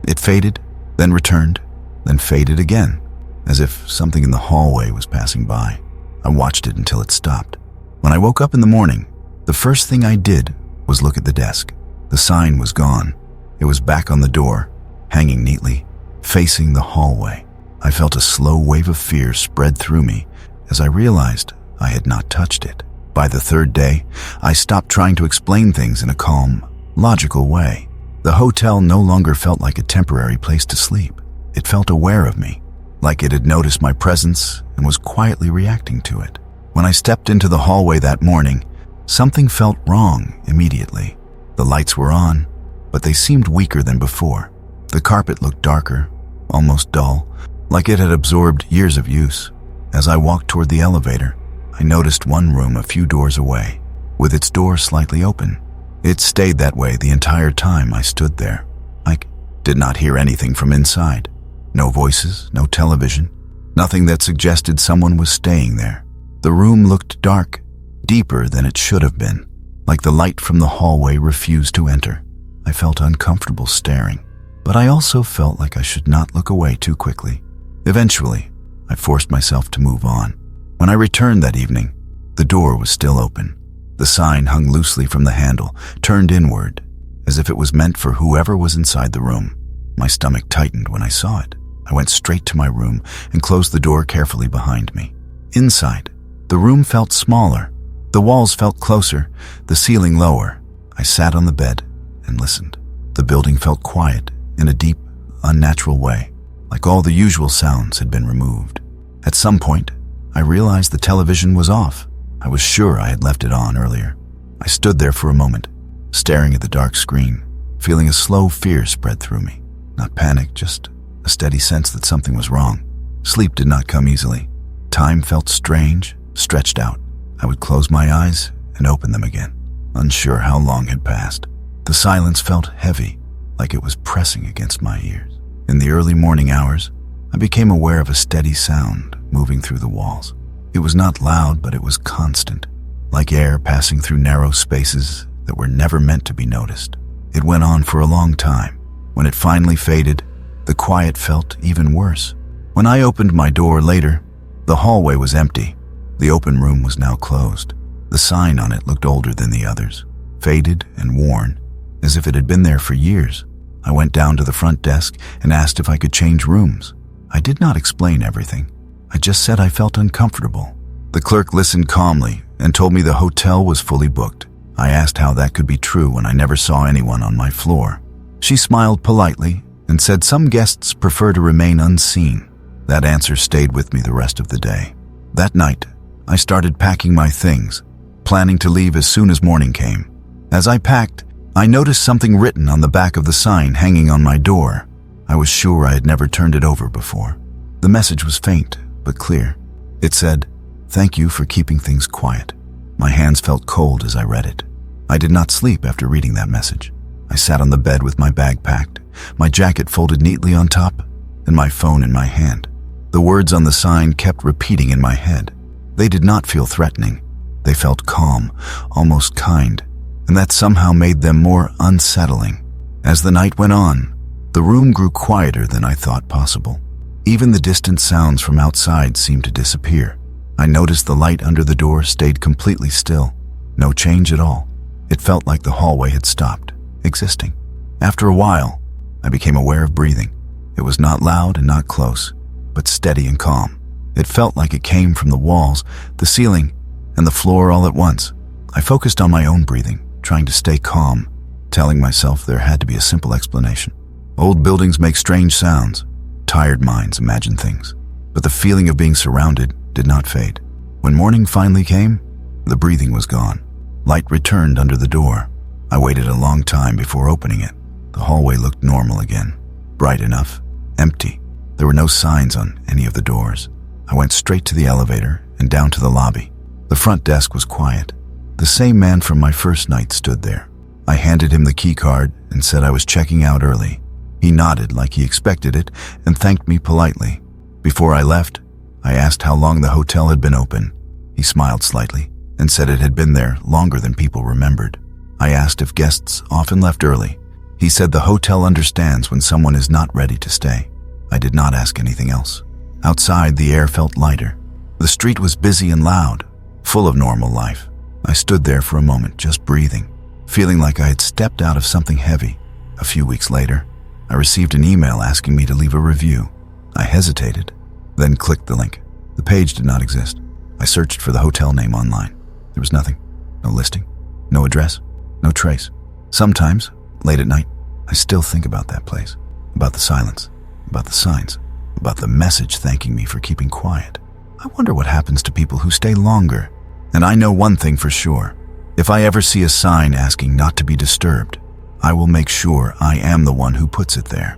It faded, then returned, then faded again, as if something in the hallway was passing by. I watched it until it stopped. When I woke up in the morning, the first thing I did was look at the desk. The sign was gone. It was back on the door, hanging neatly, facing the hallway. I felt a slow wave of fear spread through me as I realized I had not touched it. By the 3rd day, I stopped trying to explain things in a calm, logical way. The hotel no longer felt like a temporary place to sleep. It felt aware of me, like it had noticed my presence and was quietly reacting to it. When I stepped into the hallway that morning, something felt wrong immediately. The lights were on, but they seemed weaker than before. The carpet looked darker, almost dull, like it had absorbed years of use. As I walked toward the elevator, I noticed one room a few doors away, with its door slightly open. It stayed that way the entire time I stood there. I did not hear anything from inside. No voices, no television, nothing that suggested someone was staying there. The room looked dark, deeper than it should have been, like the light from the hallway refused to enter. I felt uncomfortable staring, but I also felt like I should not look away too quickly. Eventually, I forced myself to move on. When I returned that evening, the door was still open. The sign hung loosely from the handle, turned inward, as if it was meant for whoever was inside the room. My stomach tightened when I saw it. I went straight to my room and closed the door carefully behind me. Inside, the room felt smaller. The walls felt closer, the ceiling lower. I sat on the bed and listened. The building felt quiet in a deep, unnatural way, like all the usual sounds had been removed. At some point, I realized the television was off. I was sure I had left it on earlier. I stood there for a moment, staring at the dark screen, feeling a slow fear spread through me. Not panic, just a steady sense that something was wrong. Sleep did not come easily. Time felt strange, stretched out. I would close my eyes and open them again, unsure how long had passed. The silence felt heavy, like it was pressing against my ears. In the early morning hours, I became aware of a steady sound moving through the walls. It was not loud, but it was constant, like air passing through narrow spaces that were never meant to be noticed. It went on for a long time. When it finally faded, the quiet felt even worse. When I opened my door later, the hallway was empty. The open room was now closed. The sign on it looked older than the others, faded and worn, as if it had been there for years. I went down to the front desk and asked if I could change rooms. I did not explain everything. I just said I felt uncomfortable. The clerk listened calmly and told me the hotel was fully booked. I asked how that could be true when I never saw anyone on my floor. She smiled politely and said some guests prefer to remain unseen. That answer stayed with me the rest of the day. That night, I started packing my things, planning to leave as soon as morning came. As I packed, I noticed something written on the back of the sign hanging on my door. I was sure I had never turned it over before. The message was faint, but clear. It said, "Thank you for keeping things quiet." My hands felt cold as I read it. I did not sleep after reading that message. I sat on the bed with my bag packed, my jacket folded neatly on top, and my phone in my hand. The words on the sign kept repeating in my head. They did not feel threatening. They felt calm, almost kind, and that somehow made them more unsettling. As the night went on, the room grew quieter than I thought possible. Even the distant sounds from outside seemed to disappear. I noticed the light under the door stayed completely still. No change at all. It felt like the hallway had stopped existing. After a while, I became aware of breathing. It was not loud and not close, but steady and calm. It felt like it came from the walls, the ceiling, and the floor all at once. I focused on my own breathing, trying to stay calm, telling myself there had to be a simple explanation. Old buildings make strange sounds. Tired minds imagine things. But the feeling of being surrounded did not fade. When morning finally came, the breathing was gone. Light returned under the door. I waited a long time before opening it. The hallway looked normal again. Bright enough. Empty. There were no signs on any of the doors. I went straight to the elevator and down to the lobby. The front desk was quiet. The same man from my first night stood there. I handed him the key card and said I was checking out early. He nodded like he expected it and thanked me politely. Before I left, I asked how long the hotel had been open. He smiled slightly and said it had been there longer than people remembered. I asked if guests often left early. He said the hotel understands when someone is not ready to stay. I did not ask anything else. Outside, the air felt lighter. The street was busy and loud, full of normal life. I stood there for a moment, just breathing, feeling like I had stepped out of something heavy. A few weeks later, I received an email asking me to leave a review. I hesitated, then clicked the link. The page did not exist. I searched for the hotel name online. There was nothing. No listing, no address, no trace. Sometimes, late at night, I still think about that place, about the silence, about the signs, about the message thanking me for keeping quiet. I wonder what happens to people who stay longer. And I know one thing for sure. If I ever see a sign asking not to be disturbed, I will make sure I am the one who puts it there.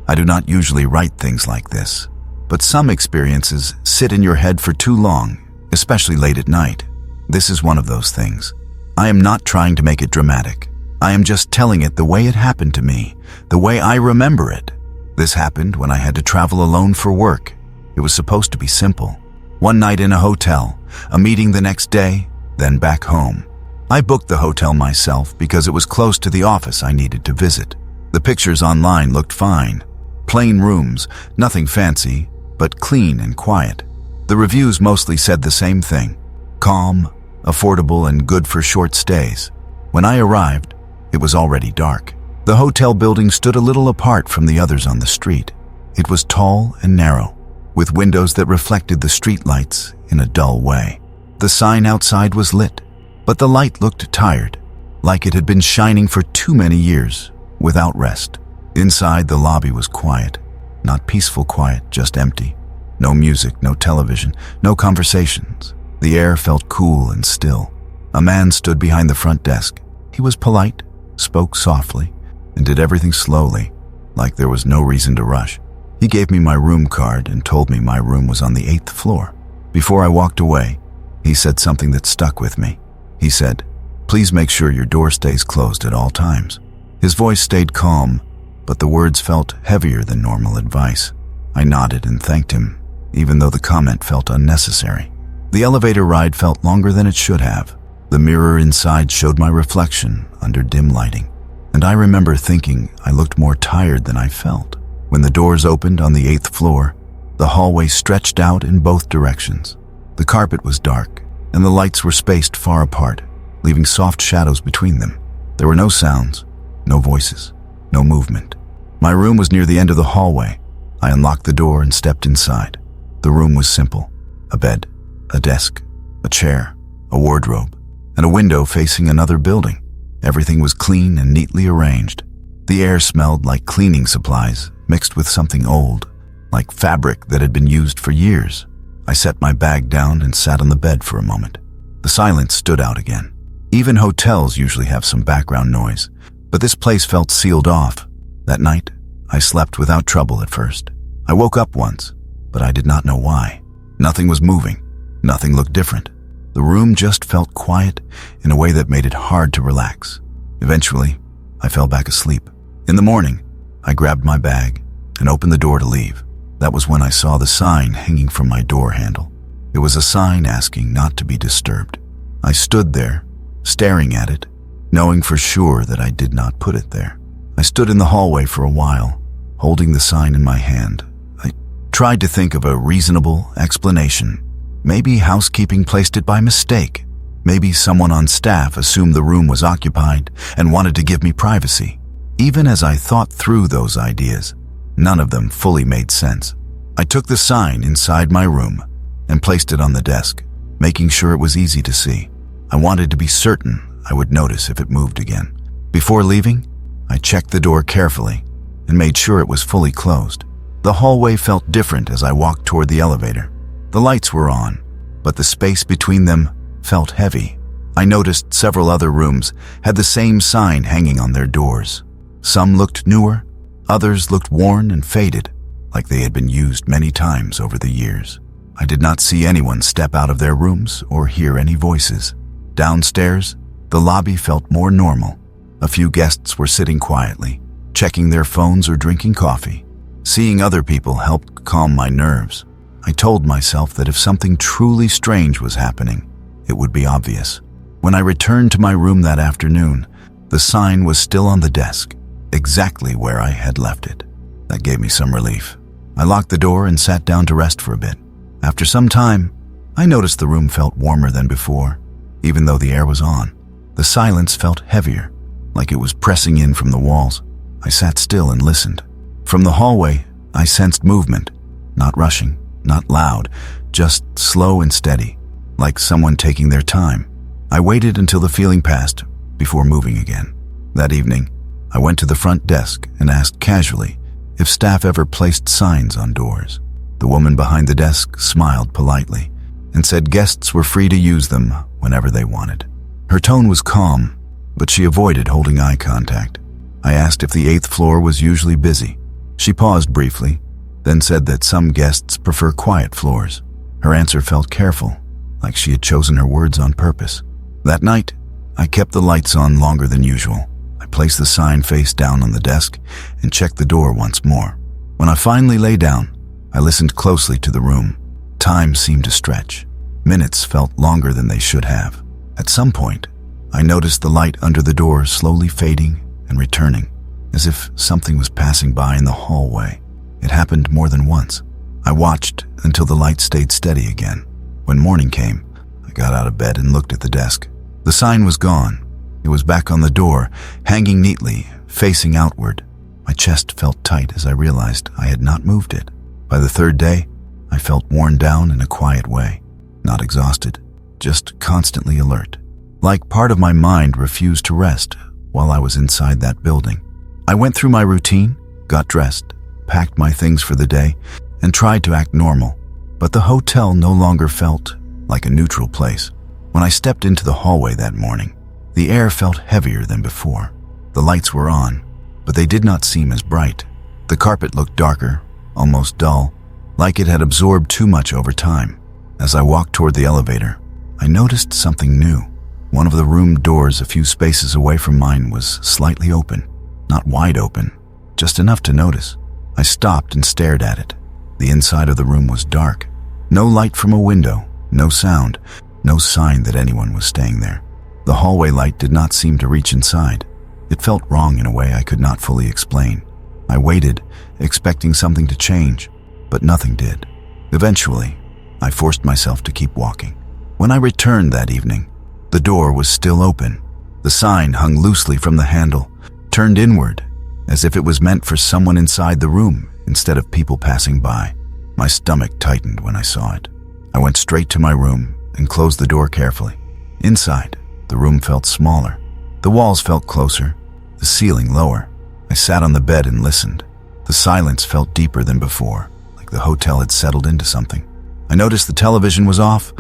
I do not usually write things like this, but some experiences sit in your head for too long, especially late at night. This is one of those things. I am not trying to make it dramatic. I am just telling it the way it happened to me, the way I remember it. This happened when I had to travel alone for work. It was supposed to be simple. One night in a hotel, a meeting the next day, then back home. I booked the hotel myself because it was close to the office I needed to visit. The pictures online looked fine. Plain rooms, nothing fancy, but clean and quiet. The reviews mostly said the same thing. Calm, affordable, and good for short stays. When I arrived, it was already dark. The hotel building stood a little apart from the others on the street. It was tall and narrow, with windows that reflected the street lights in a dull way. The sign outside was lit, but the light looked tired, like it had been shining for too many years, without rest. Inside, the lobby was quiet. Not peaceful quiet, just empty. No music, no television, no conversations. The air felt cool and still. A man stood behind the front desk. He was polite, spoke softly, and did everything slowly, like there was no reason to rush. He gave me my room card and told me my room was on the 8th floor. Before I walked away, he said something that stuck with me. He said, "Please make sure your door stays closed at all times." His voice stayed calm, but the words felt heavier than normal advice. I nodded and thanked him, even though the comment felt unnecessary. The elevator ride felt longer than it should have. The mirror inside showed my reflection under dim lighting, and I remember thinking I looked more tired than I felt. When the doors opened on the 8th floor, the hallway stretched out in both directions. The carpet was dark, and the lights were spaced far apart, leaving soft shadows between them. There were no sounds, no voices, no movement. My room was near the end of the hallway. I unlocked the door and stepped inside. The room was simple. A bed, a desk, a chair, a wardrobe, and a window facing another building. Everything was clean and neatly arranged. The air smelled like cleaning supplies mixed with something old, like fabric that had been used for years. I set my bag down and sat on the bed for a moment. The silence stood out again. Even hotels usually have some background noise, but this place felt sealed off. That night, I slept without trouble at first. I woke up once, but I did not know why. Nothing was moving. Nothing looked different. The room just felt quiet in a way that made it hard to relax. Eventually, I fell back asleep. In the morning, I grabbed my bag and opened the door to leave. That was when I saw the sign hanging from my door handle. It was a sign asking not to be disturbed. I stood there, staring at it, knowing for sure that I did not put it there. I stood in the hallway for a while, holding the sign in my hand. I tried to think of a reasonable explanation. Maybe housekeeping placed it by mistake. Maybe someone on staff assumed the room was occupied and wanted to give me privacy. Even as I thought through those ideas, none of them fully made sense. I took the sign inside my room and placed it on the desk, making sure it was easy to see. I wanted to be certain I would notice if it moved again. Before leaving, I checked the door carefully and made sure it was fully closed. The hallway felt different as I walked toward the elevator. The lights were on, but the space between them felt heavy. I noticed several other rooms had the same sign hanging on their doors. Some looked newer, others looked worn and faded, like they had been used many times over the years. I did not see anyone step out of their rooms or hear any voices. Downstairs, the lobby felt more normal. A few guests were sitting quietly, checking their phones or drinking coffee. Seeing other people helped calm my nerves. I told myself that if something truly strange was happening, it would be obvious. When I returned to my room that afternoon, the sign was still on the desk, exactly where I had left it. That gave me some relief. I locked the door and sat down to rest for a bit. After some time, I noticed the room felt warmer than before, even though the air was on. The silence felt heavier, like it was pressing in from the walls. I sat still and listened. From the hallway, I sensed movement, not rushing, not loud, just slow and steady, like someone taking their time. I waited until the feeling passed before moving again. That evening, I went to the front desk and asked casually if staff ever placed signs on doors. The woman behind the desk smiled politely and said guests were free to use them whenever they wanted. Her tone was calm, but she avoided holding eye contact. I asked if the 8th floor was usually busy. She paused briefly, then said that some guests prefer quiet floors. Her answer felt careful, like she had chosen her words on purpose. That night, I kept the lights on longer than usual. I placed the sign face down on the desk and checked the door once more. When I finally lay down, I listened closely to the room. Time seemed to stretch. Minutes felt longer than they should have. At some point, I noticed the light under the door slowly fading and returning, as if something was passing by in the hallway. It happened more than once. I watched until the light stayed steady again. When morning came, I got out of bed and looked at the desk. The sign was gone. It was back on the door, hanging neatly, facing outward. My chest felt tight as I realized I had not moved it. By the third day, I felt worn down in a quiet way. Not exhausted, just constantly alert. Like part of my mind refused to rest while I was inside that building. I went through my routine, got dressed, packed my things for the day, and tried to act normal. But the hotel no longer felt like a neutral place. When I stepped into the hallway that morning, the air felt heavier than before. The lights were on, but they did not seem as bright. The carpet looked darker, almost dull, like it had absorbed too much over time. As I walked toward the elevator, I noticed something new. One of the room doors a few spaces away from mine was slightly open, not wide open, just enough to notice. I stopped and stared at it. The inside of the room was dark. No light from a window, no sound, no sign that anyone was staying there. The hallway light did not seem to reach inside. It felt wrong in a way I could not fully explain. I waited, expecting something to change, but nothing did. Eventually, I forced myself to keep walking. When I returned that evening, the door was still open. The sign hung loosely from the handle, turned inward, as if it was meant for someone inside the room instead of people passing by. My stomach tightened when I saw it. I went straight to my room and closed the door carefully. Inside, the room felt smaller. The walls felt closer, the ceiling lower. I sat on the bed and listened. The silence felt deeper than before, like the hotel had settled into something. I noticed the television was off.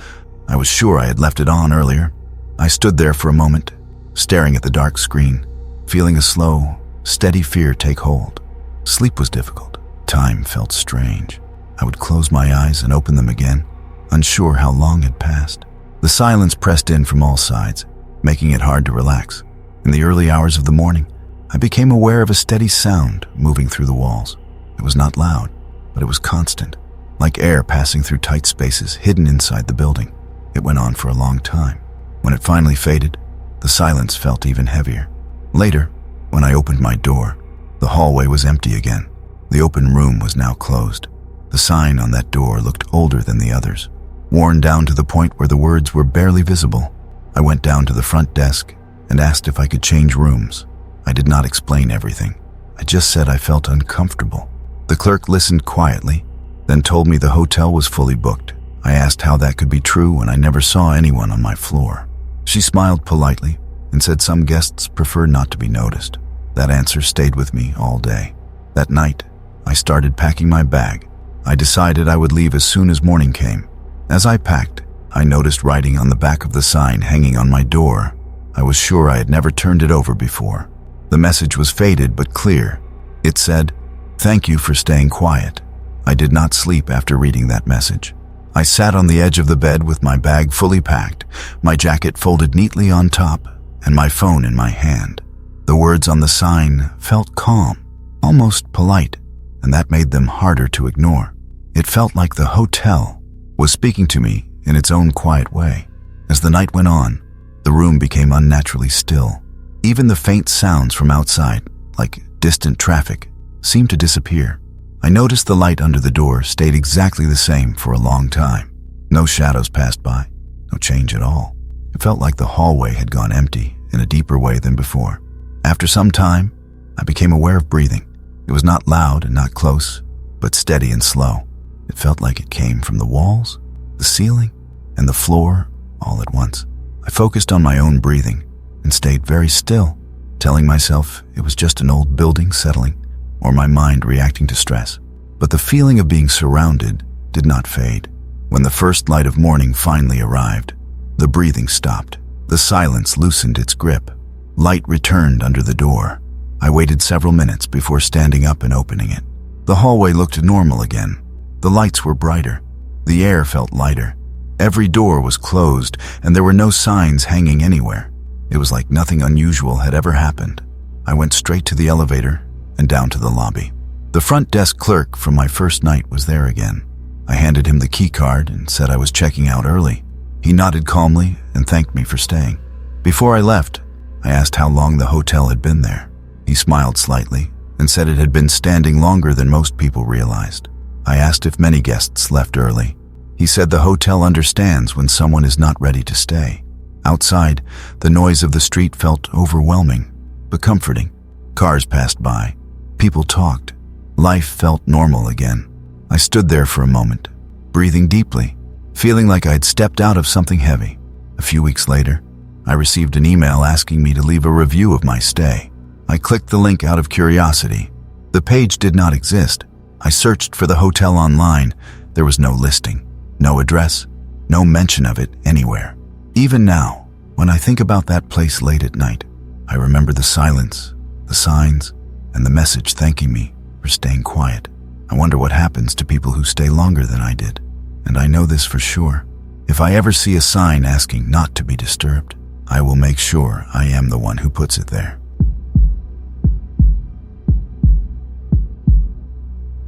I was sure I had left it on earlier. I stood there for a moment, staring at the dark screen, feeling a slow, steady fear take hold. Sleep was difficult. Time felt strange. I would close my eyes and open them again, unsure how long had passed. The silence pressed in from all sides, making it hard to relax. In the early hours of the morning, I became aware of a steady sound moving through the walls. It was not loud, but it was constant, like air passing through tight spaces hidden inside the building. It went on for a long time. When it finally faded, the silence felt even heavier. Later, when I opened my door, the hallway was empty again. The open room was now closed. The sign on that door looked older than the others, worn down to the point where the words were barely visible. I went down to the front desk and asked if I could change rooms. I did not explain everything. I just said I felt uncomfortable. The clerk listened quietly, then told me the hotel was fully booked. I asked how that could be true when I never saw anyone on my floor. She smiled politely and said some guests prefer not to be noticed. That answer stayed with me all day. That night, I started packing my bag. I decided I would leave as soon as morning came. As I packed, I noticed writing on the back of the sign hanging on my door. I was sure I had never turned it over before. The message was faded but clear. It said, "Thank you for staying quiet." I did not sleep after reading that message. I sat on the edge of the bed with my bag fully packed, my jacket folded neatly on top, and my phone in my hand. The words on the sign felt calm, almost polite, and that made them harder to ignore. It felt like the hotel was speaking to me in its own quiet way. As the night went on, the room became unnaturally still. Even the faint sounds from outside, like distant traffic, seemed to disappear. I noticed the light under the door stayed exactly the same for a long time. No shadows passed by, no change at all. It felt like the hallway had gone empty in a deeper way than before. After some time, I became aware of breathing. It was not loud and not close, but steady and slow. It felt like it came from the walls, the ceiling, and the floor all at once. I focused on my own breathing and stayed very still, telling myself it was just an old building settling or my mind reacting to stress. But the feeling of being surrounded did not fade. When the first light of morning finally arrived, the breathing stopped. The silence loosened its grip. Light returned under the door. I waited several minutes before standing up and opening it. The hallway looked normal again. The lights were brighter. The air felt lighter. Every door was closed, and there were no signs hanging anywhere. It was like nothing unusual had ever happened. I went straight to the elevator and down to the lobby. The front desk clerk from my first night was there again. I handed him the key card and said I was checking out early. He nodded calmly and thanked me for staying. Before I left, I asked how long the hotel had been there. He smiled slightly and said it had been standing longer than most people realized. I asked if many guests left early. He said the hotel understands when someone is not ready to stay. Outside, the noise of the street felt overwhelming, but comforting. Cars passed by. People talked. Life felt normal again. I stood there for a moment, breathing deeply, feeling like I had stepped out of something heavy. A few weeks later, I received an email asking me to leave a review of my stay. I clicked the link out of curiosity. The page did not exist. I searched for the hotel online. There was no listing, no address, no mention of it anywhere. Even now, when I think about that place late at night, I remember the silence, the signs, and the message thanking me for staying quiet. I wonder what happens to people who stay longer than I did. And I know this for sure. If I ever see a sign asking not to be disturbed, I will make sure I am the one who puts it there.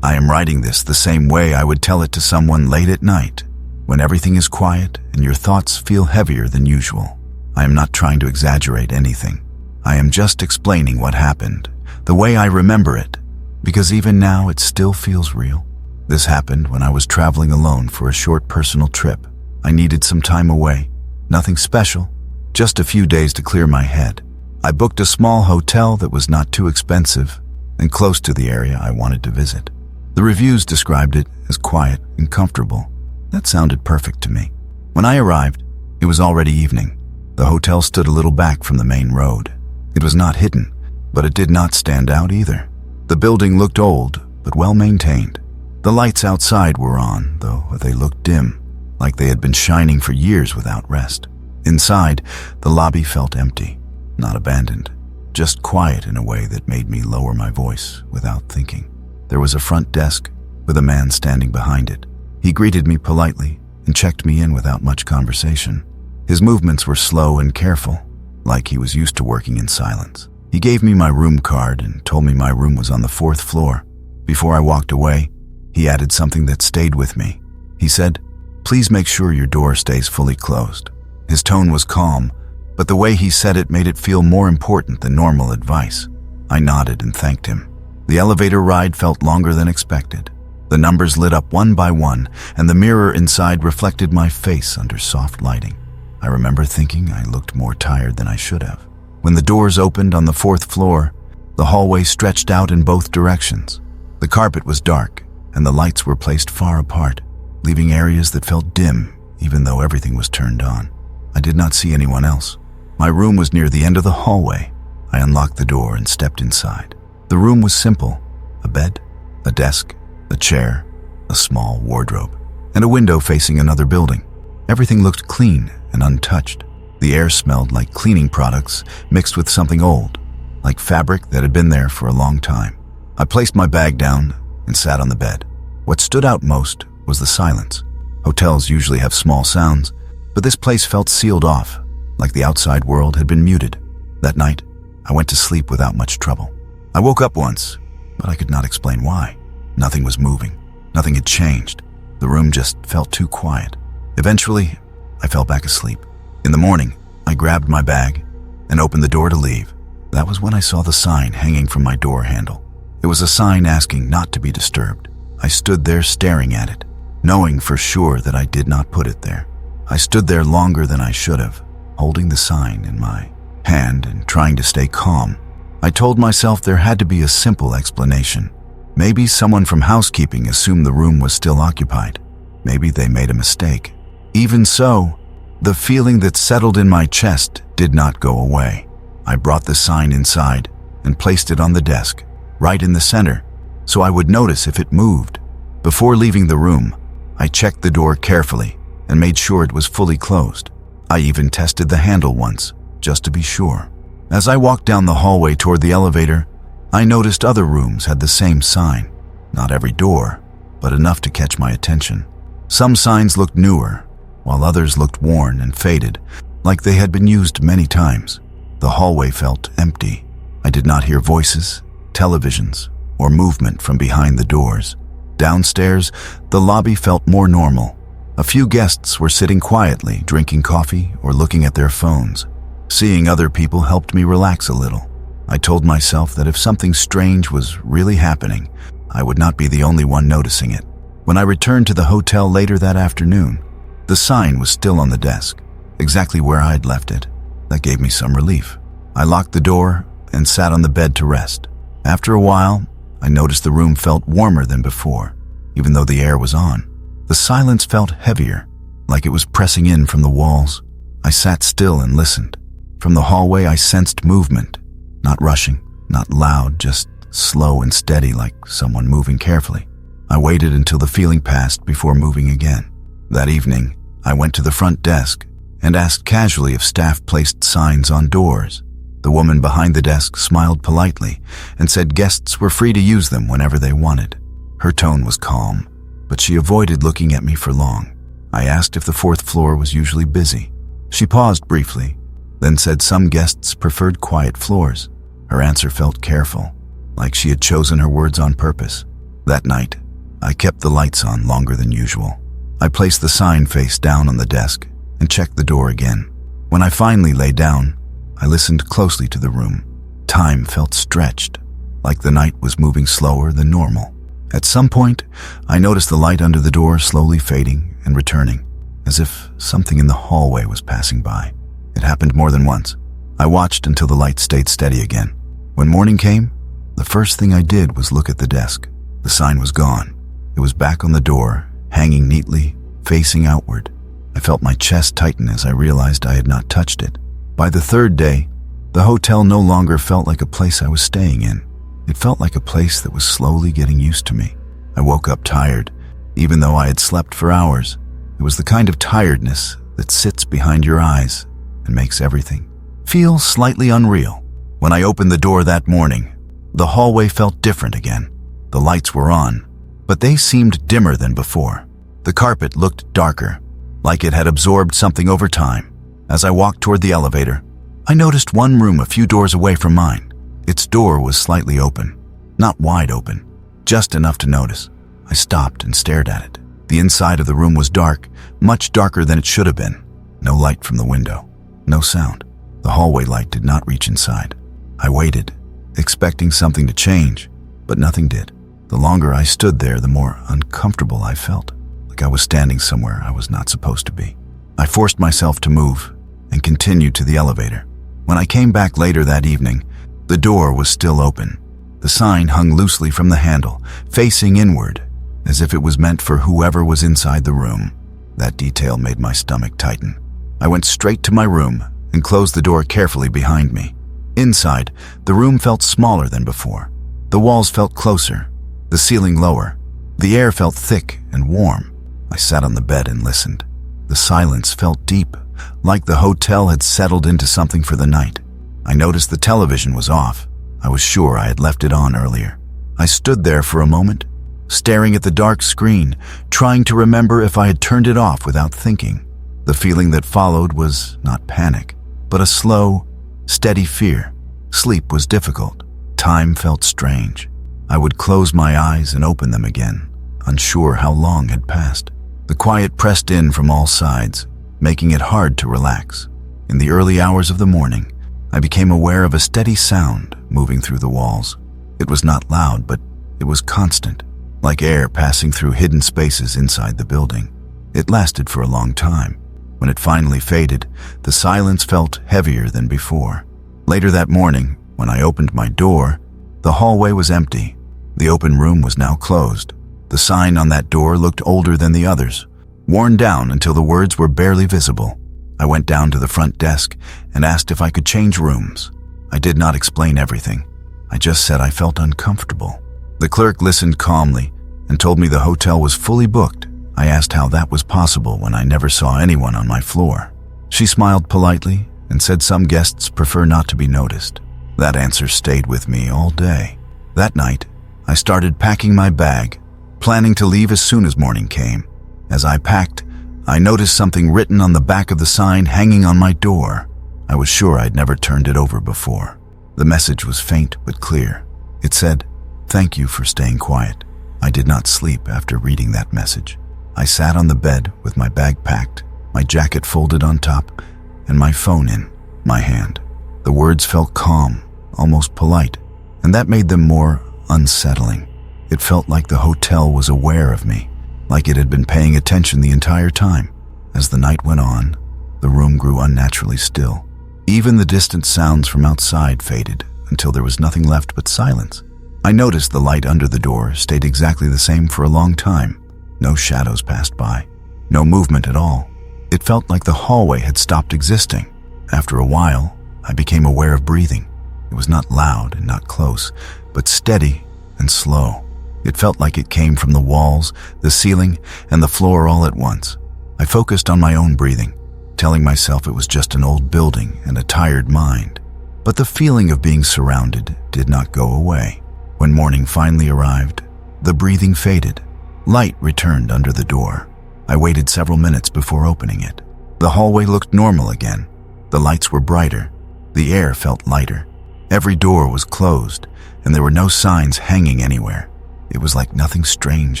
I am writing this the same way I would tell it to someone late at night, when everything is quiet and your thoughts feel heavier than usual. I am not trying to exaggerate anything. I am just explaining what happened, the way I remember it, because even now it still feels real. This happened when I was traveling alone for a short personal trip. I needed some time away, nothing special, just a few days to clear my head. I booked a small hotel that was not too expensive and close to the area I wanted to visit. The reviews described it as quiet and comfortable. That sounded perfect to me. When I arrived, it was already evening. The hotel stood a little back from the main road. It was not hidden, but it did not stand out either. The building looked old, but well maintained. The lights outside were on, though they looked dim, like they had been shining for years without rest. Inside, the lobby felt empty, not abandoned, just quiet in a way that made me lower my voice without thinking. There was a front desk with a man standing behind it. He greeted me politely and checked me in without much conversation. His movements were slow and careful, like he was used to working in silence. He gave me my room card and told me my room was on the 4th floor. Before I walked away, he added something that stayed with me. He said, "Please make sure your door stays fully closed." His tone was calm, but the way he said it made it feel more important than normal advice. I nodded and thanked him. The elevator ride felt longer than expected. The numbers lit up one by one, and the mirror inside reflected my face under soft lighting. I remember thinking I looked more tired than I should have. When the doors opened on the 4th floor, the hallway stretched out in both directions. The carpet was dark, and the lights were placed far apart, leaving areas that felt dim, even though everything was turned on. I did not see anyone else. My room was near the end of the hallway. I unlocked the door and stepped inside. The room was simple: a bed, a desk, a chair, a small wardrobe, and a window facing another building. Everything looked clean and untouched. The air smelled like cleaning products mixed with something old, like fabric that had been there for a long time. I placed my bag down and sat on the bed. What stood out most was the silence. Hotels usually have small sounds, but this place felt sealed off, like the outside world had been muted. That night, I went to sleep without much trouble. I woke up once, but I could not explain why. Nothing was moving. Nothing had changed. The room just felt too quiet. Eventually, I fell back asleep. In the morning, I grabbed my bag and opened the door to leave. That was when I saw the sign hanging from my door handle. It was a sign asking not to be disturbed. I stood there staring at it, knowing for sure that I did not put it there. I stood there longer than I should have, holding the sign in my hand and trying to stay calm. I told myself there had to be a simple explanation. Maybe someone from housekeeping assumed the room was still occupied. Maybe they made a mistake. Even so, the feeling that settled in my chest did not go away. I brought the sign inside and placed it on the desk, right in the center, so I would notice if it moved. Before leaving the room, I checked the door carefully and made sure it was fully closed. I even tested the handle once, just to be sure. As I walked down the hallway toward the elevator, I noticed other rooms had the same sign. Not every door, but enough to catch my attention. Some signs looked newer, while others looked worn and faded, like they had been used many times. The hallway felt empty. I did not hear voices, televisions, or movement from behind the doors. Downstairs, the lobby felt more normal. A few guests were sitting quietly, drinking coffee or looking at their phones. Seeing other people helped me relax a little. I told myself that if something strange was really happening, I would not be the only one noticing it. When I returned to the hotel later that afternoon, the sign was still on the desk, exactly where I'd left it. That gave me some relief. I locked the door and sat on the bed to rest. After a while, I noticed the room felt warmer than before, even though the air was on. The silence felt heavier, like it was pressing in from the walls. I sat still and listened. From the hallway, I sensed movement. Not rushing, not loud, just slow and steady, like someone moving carefully. I waited until the feeling passed before moving again. That evening, I went to the front desk and asked casually if staff placed signs on doors. The woman behind the desk smiled politely and said guests were free to use them whenever they wanted. Her tone was calm, but she avoided looking at me for long. I asked if the 4th floor was usually busy. She paused briefly, then said some guests preferred quiet floors. Her answer felt careful, like she had chosen her words on purpose. That night, I kept the lights on longer than usual. I placed the sign face down on the desk and checked the door again. When I finally lay down, I listened closely to the room. Time felt stretched, like the night was moving slower than normal. At some point, I noticed the light under the door slowly fading and returning, as if something in the hallway was passing by. It happened more than once. I watched until the light stayed steady again. When morning came, the first thing I did was look at the desk. The sign was gone. It was back on the door, hanging neatly, facing outward. I felt my chest tighten as I realized I had not touched it. By the 3rd day, the hotel no longer felt like a place I was staying in. It felt like a place that was slowly getting used to me. I woke up tired, even though I had slept for hours. It was the kind of tiredness that sits behind your eyes and makes everything feel slightly unreal. When I opened the door that morning, the hallway felt different again. The lights were on, but they seemed dimmer than before. The carpet looked darker, like it had absorbed something over time. As I walked toward the elevator, I noticed one room a few doors away from mine. Its door was slightly open, not wide open, just enough to notice. I stopped and stared at it. The inside of the room was dark, much darker than it should have been. No light from the window, no sound. The hallway light did not reach inside. I waited, expecting something to change, but nothing did. The longer I stood there, the more uncomfortable I felt, like I was standing somewhere I was not supposed to be. I forced myself to move and continued to the elevator. When I came back later that evening, the door was still open. The sign hung loosely from the handle, facing inward, as if it was meant for whoever was inside the room. That detail made my stomach tighten. I went straight to my room and closed the door carefully behind me. Inside, the room felt smaller than before. The walls felt closer, the ceiling lower. The air felt thick and warm. I sat on the bed and listened. The silence felt deep, like the hotel had settled into something for the night. I noticed the television was off. I was sure I had left it on earlier. I stood there for a moment, staring at the dark screen, trying to remember if I had turned it off without thinking. The feeling that followed was not panic, but a slow, steady fear. Sleep was difficult. Time felt strange. I would close my eyes and open them again, unsure how long had passed. The quiet pressed in from all sides, making it hard to relax. In the early hours of the morning, I became aware of a steady sound moving through the walls. It was not loud, but it was constant, like air passing through hidden spaces inside the building. It lasted for a long time. When it finally faded, the silence felt heavier than before. Later that morning, when I opened my door, the hallway was empty. The open room was now closed. The sign on that door looked older than the others, worn down until the words were barely visible. I went down to the front desk and asked if I could change rooms. I did not explain everything. I just said I felt uncomfortable. The clerk listened calmly and told me the hotel was fully booked. I asked how that was possible when I never saw anyone on my floor. She smiled politely and said some guests prefer not to be noticed. That answer stayed with me all day. That night, I started packing my bag, planning to leave as soon as morning came. As I packed, I noticed something written on the back of the sign hanging on my door. I was sure I'd never turned it over before. The message was faint but clear. It said, "Thank you for staying quiet." I did not sleep after reading that message. I sat on the bed with my bag packed, my jacket folded on top, and my phone in my hand. The words felt calm, almost polite, and that made them more unsettling. It felt like the hotel was aware of me, like it had been paying attention the entire time. As the night went on, the room grew unnaturally still. Even the distant sounds from outside faded until there was nothing left but silence. I noticed the light under the door stayed exactly the same for a long time. No shadows passed by, no movement at all. It felt like the hallway had stopped existing. After a while, I became aware of breathing. It was not loud and not close, but steady and slow. It felt like it came from the walls, the ceiling, and the floor all at once. I focused on my own breathing, telling myself it was just an old building and a tired mind. But the feeling of being surrounded did not go away. When morning finally arrived, the breathing faded. Light returned under the door. I waited several minutes before opening it. The hallway looked normal again. The lights were brighter. The air felt lighter. Every door was closed, and there were no signs hanging anywhere. It was like nothing strange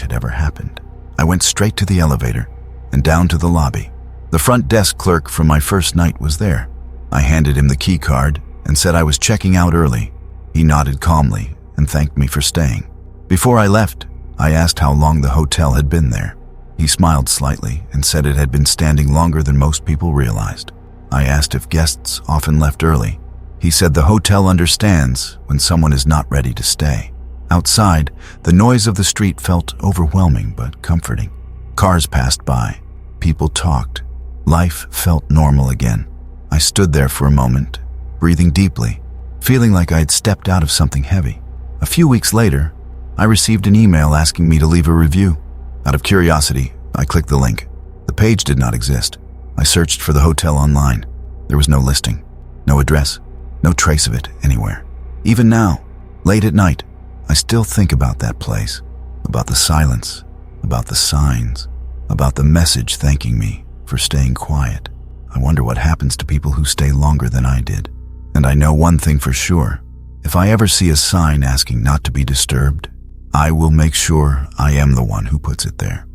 had ever happened. I went straight to the elevator and down to the lobby. The front desk clerk from my first night was there. I handed him the key card and said I was checking out early. He nodded calmly and thanked me for staying. Before I left, I asked how long the hotel had been there. He smiled slightly and said it had been standing longer than most people realized. I asked if guests often left early. He said the hotel understands when someone is not ready to stay. Outside, the noise of the street felt overwhelming but comforting. Cars passed by. People talked. Life felt normal again. I stood there for a moment, breathing deeply, feeling like I had stepped out of something heavy. A few weeks later, I received an email asking me to leave a review. Out of curiosity, I clicked the link. The page did not exist. I searched for the hotel online. There was no listing, no address, no trace of it anywhere. Even now, late at night, I still think about that place, about the silence, about the signs, about the message thanking me for staying quiet. I wonder what happens to people who stay longer than I did. And I know one thing for sure. If I ever see a sign asking not to be disturbed, I will make sure I am the one who puts it there.